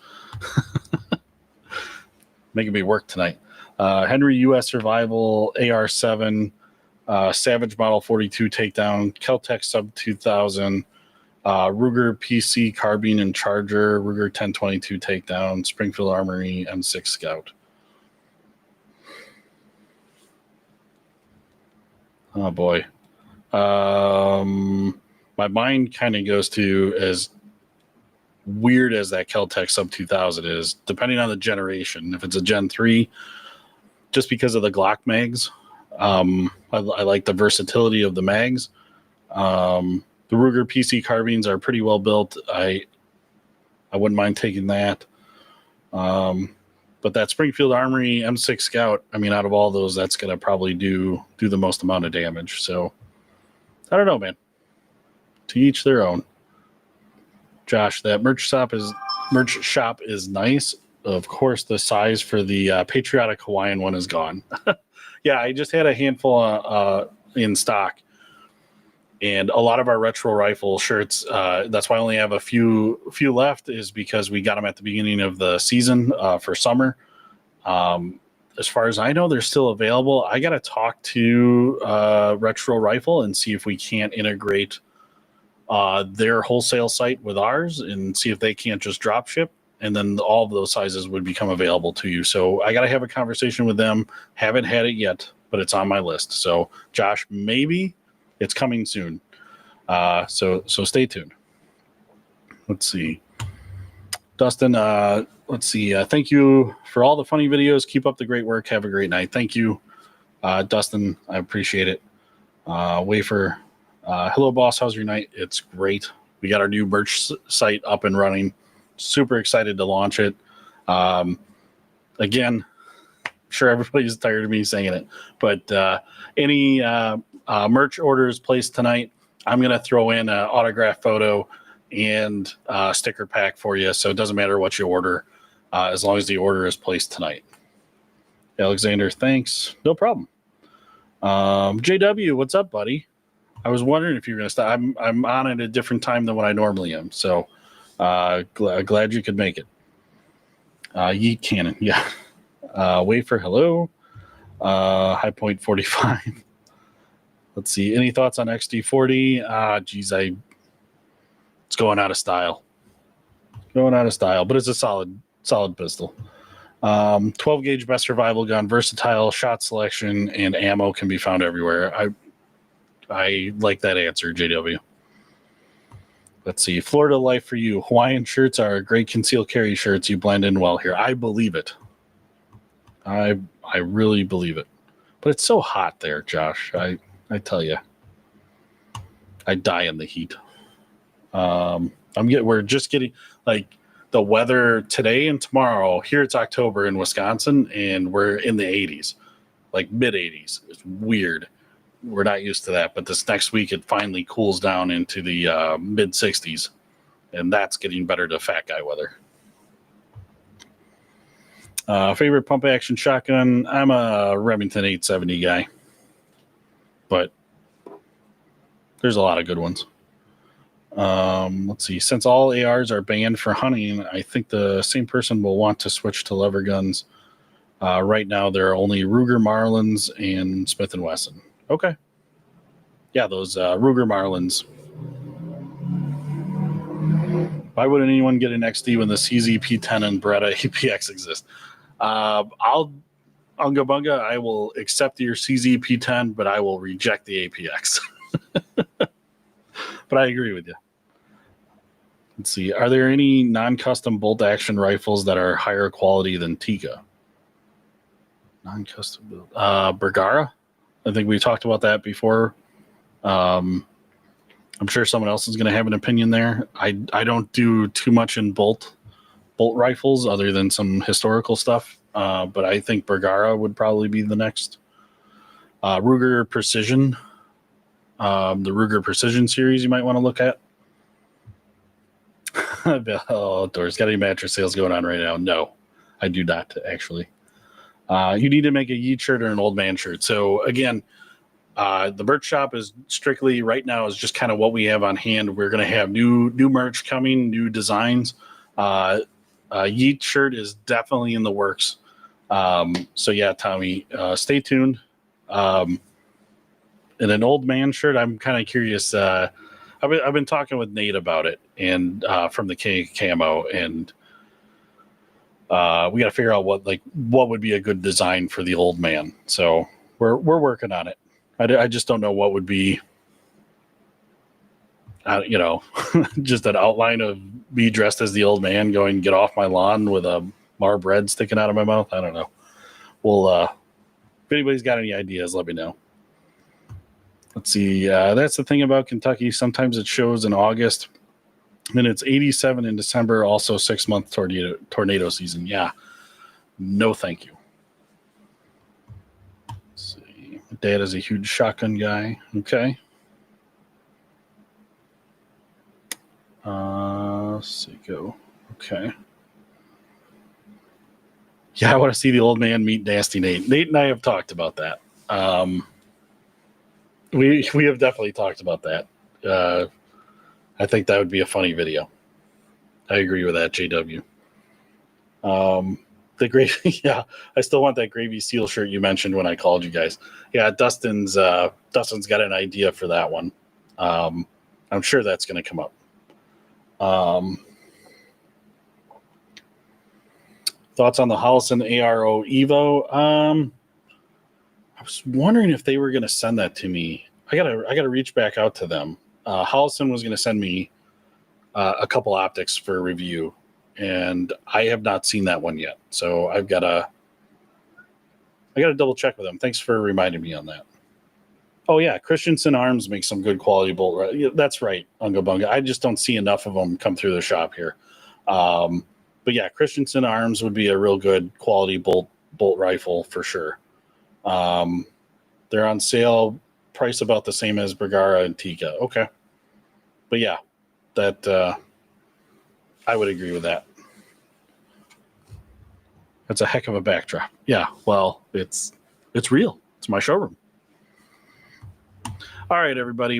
Making me work tonight. Henry U.S. Survival AR7, Savage Model 42 Takedown, Keltec Sub 2000, Ruger PC Carbine and Charger, Ruger 1022 Takedown, Springfield Armory M6 Scout. Oh boy. My mind kind of goes to as weird as that Kel-Tec Sub 2000 is, depending on the generation, if it's a Gen 3, just because of the Glock mags, I like the versatility of the mags. The Ruger PC carbines are pretty well built. I wouldn't mind taking that. But that Springfield Armory M6 Scout, I mean, out of all those, that's going to probably do the most amount of damage. So I don't know, man. To each their own. Josh, that merch shop is nice. Of course, the size for the Patriotic Hawaiian one is gone. Yeah, I just had a handful in stock. And a lot of our retro rifle shirts, that's why I only have a few left, is because we got them at the beginning of the season for summer. As far as I know, they're still available. I got to talk to Retro Rifle and see if we can't integrate their wholesale site with ours and see if they can't just drop ship. And then all of those sizes would become available to you. So I got to have a conversation with them. Haven't had it yet, but it's on my list. So Josh, maybe it's coming soon. So stay tuned. Let's see. Dustin, let's see. Thank you for all the funny videos. Keep up the great work. Have a great night. Thank you, Dustin. I appreciate it. Wafer, hello, boss. How's your night? It's great. We got our new merch site up and running. Super excited to launch it. Again, I'm sure everybody's tired of me saying it, but any merch orders placed tonight, I'm going to throw in an autograph photo and sticker pack for you. So it doesn't matter what you order, as long as the order is placed tonight. Alexander, thanks. No problem. JW, what's up, buddy? I was wondering if you're going to stop. I'm on at a different time than what I normally am. So glad you could make it. Yeet Cannon, yeah. Wafer, hello. High Point 45. Let's see. Any thoughts on XD40? Geez, it's going out of style. But it's a solid pistol. 12 gauge best survival gun, versatile shot selection, and ammo can be found everywhere. I like that answer, JW. Let's see. Florida life for you. Hawaiian shirts are great concealed carry shirts. You blend in well here. I believe it. I really believe it. But it's so hot there, Josh. I tell you, I die in the heat. We're just getting like the weather today and tomorrow. Here it's October in Wisconsin, and we're in the 80s, like mid 80s. It's weird. We're not used to that. But this next week, it finally cools down into the mid 60s, and that's getting better to fat guy weather. Favorite pump action shotgun? I'm a Remington 870 guy, but there's a lot of good ones. Let's see. Since all ARs are banned for hunting, I think the same person will want to switch to lever guns. Right now, there are only Ruger Marlins and Smith & Wesson. Okay. Yeah, those Ruger Marlins. Why wouldn't anyone get an XD when the CZ P10 and Beretta APX exist? Unga Bunga, I will accept your CZ P10, but I will reject the APX. But I agree with you. Let's see. Are there any non-custom bolt action rifles that are higher quality than Tikka? Non-custom build. Bergara? I think we talked about that before. I'm sure someone else is going to have an opinion there. I don't do too much in bolt rifles other than some historical stuff. But I think Bergara would probably be the next. Ruger Precision. The Ruger Precision series you might want to look at. Oh, Doris, got any mattress sales going on right now? No, I do not, actually. You need to make a Yeet shirt or an old man shirt. So again, the merch shop is strictly right now is just kind of what we have on hand. We're going to have new merch coming, new designs. Yeet shirt is definitely in the works. So yeah, Tommy, stay tuned. And an old man shirt, I'm kind of curious. I've been talking with Nate about it, and from the K Camo, and we got to figure out what would be a good design for the old man. So we're working on it. I just don't know what would be you know, just an outline of me dressed as the old man going, get off my lawn with a Marb Red sticking out of my mouth. I don't know. Well, if anybody's got any ideas, let me know. Let's see. That's the thing about Kentucky. Sometimes it shows in August, and it's 87 in December. Also 6-month tornado season. Yeah. No, thank you. Let's see. My dad is a huge shotgun guy. Okay. Let's see. Go. Okay. Yeah, I want to see the old man meet Nasty Nate. Nate and I have talked about that. We have definitely talked about that. I think that would be a funny video. I agree with that, JW. The gravy, yeah. I still want that gravy seal shirt you mentioned when I called you guys. Yeah, Dustin's got an idea for that one. I'm sure that's going to come up. Thoughts on the Hollison ARO Evo? I was wondering if they were going to send that to me. I gotta reach back out to them. Hollison was going to send me a couple optics for review, and I have not seen that one yet. So I got to double check with them. Thanks for reminding me on that. Oh yeah, Christensen Arms makes some good quality bolt. Right? Yeah, that's right, Unga Bunga. I just don't see enough of them come through the shop here. But yeah, Christensen Arms would be a real good quality bolt rifle for sure. They're on sale, price about the same as Bergara and Tika. Okay. But yeah, that I would agree with that. That's a heck of a backdrop. Yeah, well, it's real. It's my showroom. All right, everybody.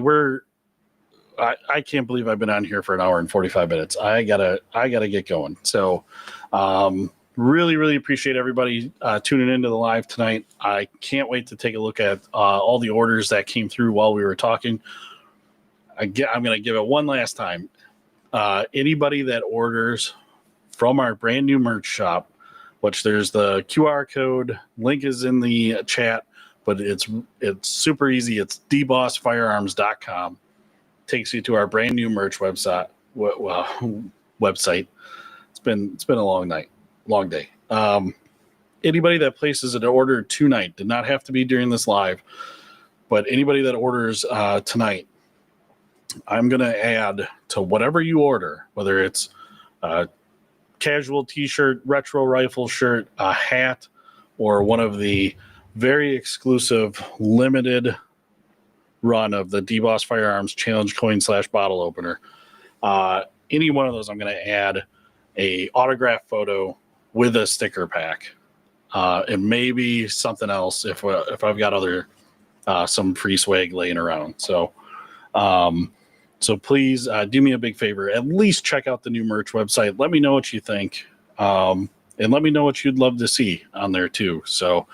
I can't believe I've been on here for an hour and 45 minutes. I gotta get going. So really, really appreciate everybody tuning into the live tonight. I can't wait to take a look at all the orders that came through while we were talking. I'm going to give it one last time. Anybody that orders from our brand new merch shop, which there's the QR code, link is in the chat, but it's super easy. It's dbossfirearms.com. Takes you to our brand new merch website. Website. It's been a long day. Anybody that places an order tonight, did not have to be during this live, but anybody that orders tonight, I'm going to add to whatever you order, whether it's a casual t-shirt, retro rifle shirt, a hat, or one of the very exclusive limited run of the DBoss Firearms Challenge Coin / bottle opener. Any one of those, I'm going to add a autograph photo with a sticker pack, and maybe something else if I've got other some free swag laying around. So please do me a big favor. At least check out the new merch website. Let me know what you think, and let me know what you'd love to see on there too. So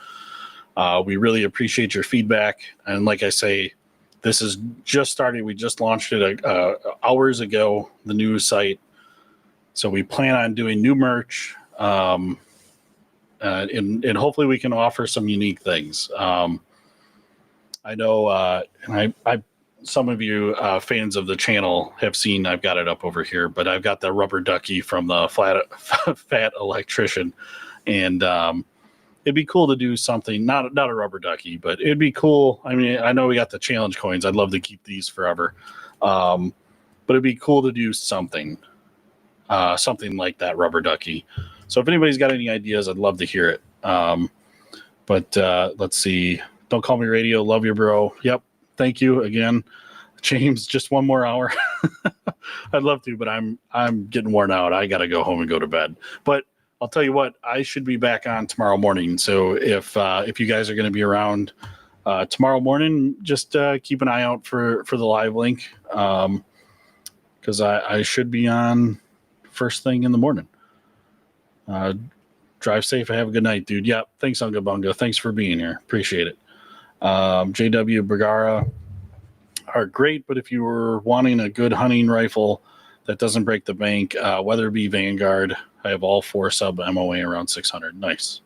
we really appreciate your feedback. And like I say, this is just started. We just launched it hours ago, the new site. So we plan on doing new merch, and hopefully we can offer some unique things. I know, and I some of you fans of the channel have seen, I've got it up over here, but I've got the rubber ducky from the Fat Electrician, and it'd be cool to do something, not a rubber ducky, but it'd be cool. I mean, I know we got the challenge coins. I'd love to keep these forever. But it'd be cool to do something like that rubber ducky. So if anybody's got any ideas, I'd love to hear it. But let's see. Don't call me radio. Love you, bro. Yep. Thank you again. James, just one more hour. I'd love to, but I'm getting worn out. I got to go home and go to bed. But I'll tell you what, I should be back on tomorrow morning. So if you guys are going to be around tomorrow morning, just keep an eye out for the live link, because I should be on first thing in the morning. Drive safe and have a good night, dude. Yep. Thanks, Unga Bunga. Thanks for being here. Appreciate it. JW Bergara are great, but if you were wanting a good hunting rifle that doesn't break the bank, Weatherby Vanguard. I have all 4 sub MOA around 600. Nice.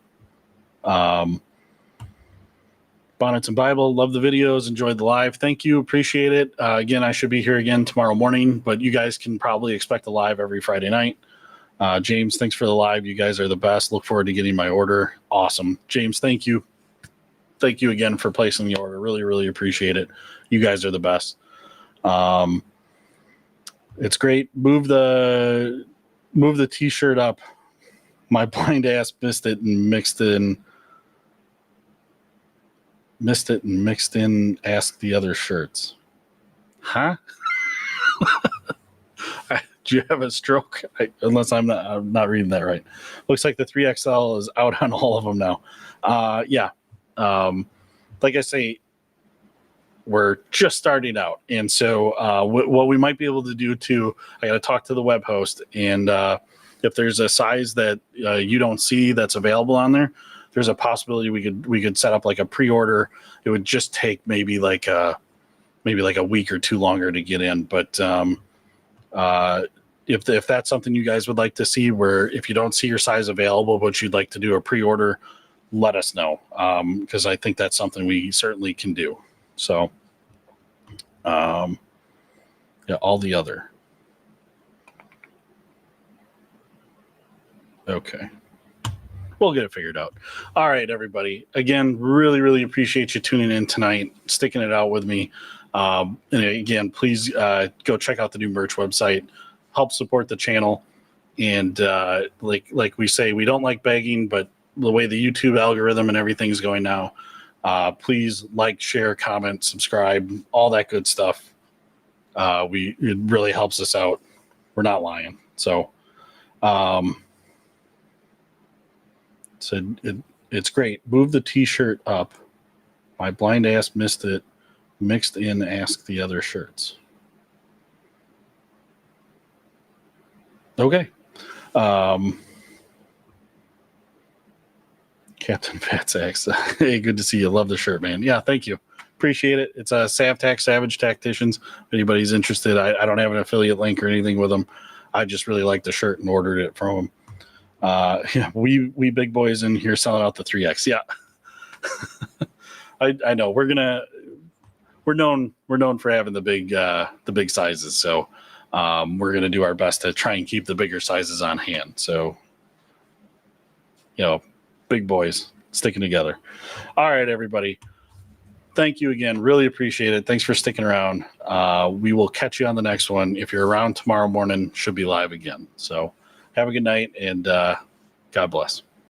Bonnets and Bible, love the videos, enjoyed the live. Thank you, appreciate it. Again, I should be here again tomorrow morning, but you guys can probably expect a live every Friday night. James, thanks for the live. You guys are the best. Look forward to getting my order. Awesome. James, thank you. Thank you again for placing the order. Really, really appreciate it. You guys are the best. It's great. Move the t-shirt up. My blind ass missed it and mixed in. Ask the other shirts. Huh? Do you have a stroke? Unless I'm not reading that right. Looks like the 3XL is out on all of them now. Yeah. Like I say, we're just starting out. And so what we might be able to do too, I got to talk to the web host. And if there's a size that you don't see that's available on there, there's a possibility we could set up like a pre-order. It would just take maybe like a week or two longer to get in. But if that's something you guys would like to see, where if you don't see your size available, but you'd like to do a pre-order, let us know, because I think that's something we certainly can do. So, yeah, all the other. Okay. We'll get it figured out. All right, everybody. Again, really, really appreciate you tuning in tonight, sticking it out with me. And again, please go check out the new merch website. Help support the channel. And like we say, we don't like begging, but the way the YouTube algorithm and everything's going now, please like, share, comment, subscribe, all that good stuff. It really helps us out. We're not lying. So, it's great. Move the t-shirt up. My blind ass missed it. Mixed in ask the other shirts. Okay. Captain Fatsax. Hey, good to see you. Love the shirt, man. Yeah, thank you. Appreciate it. It's a SavTac, Savage Tacticians. If anybody's interested, I don't have an affiliate link or anything with them. I just really like the shirt and ordered it from them. Yeah, we big boys in here selling out the 3X. Yeah. I know we're known for having the big sizes. So, we're going to do our best to try and keep the bigger sizes on hand. So, big boys sticking together. All right, everybody. Thank you again. Really appreciate it. Thanks for sticking around. We will catch you on the next one. If you're around tomorrow morning, should be live again. So have a good night and God bless.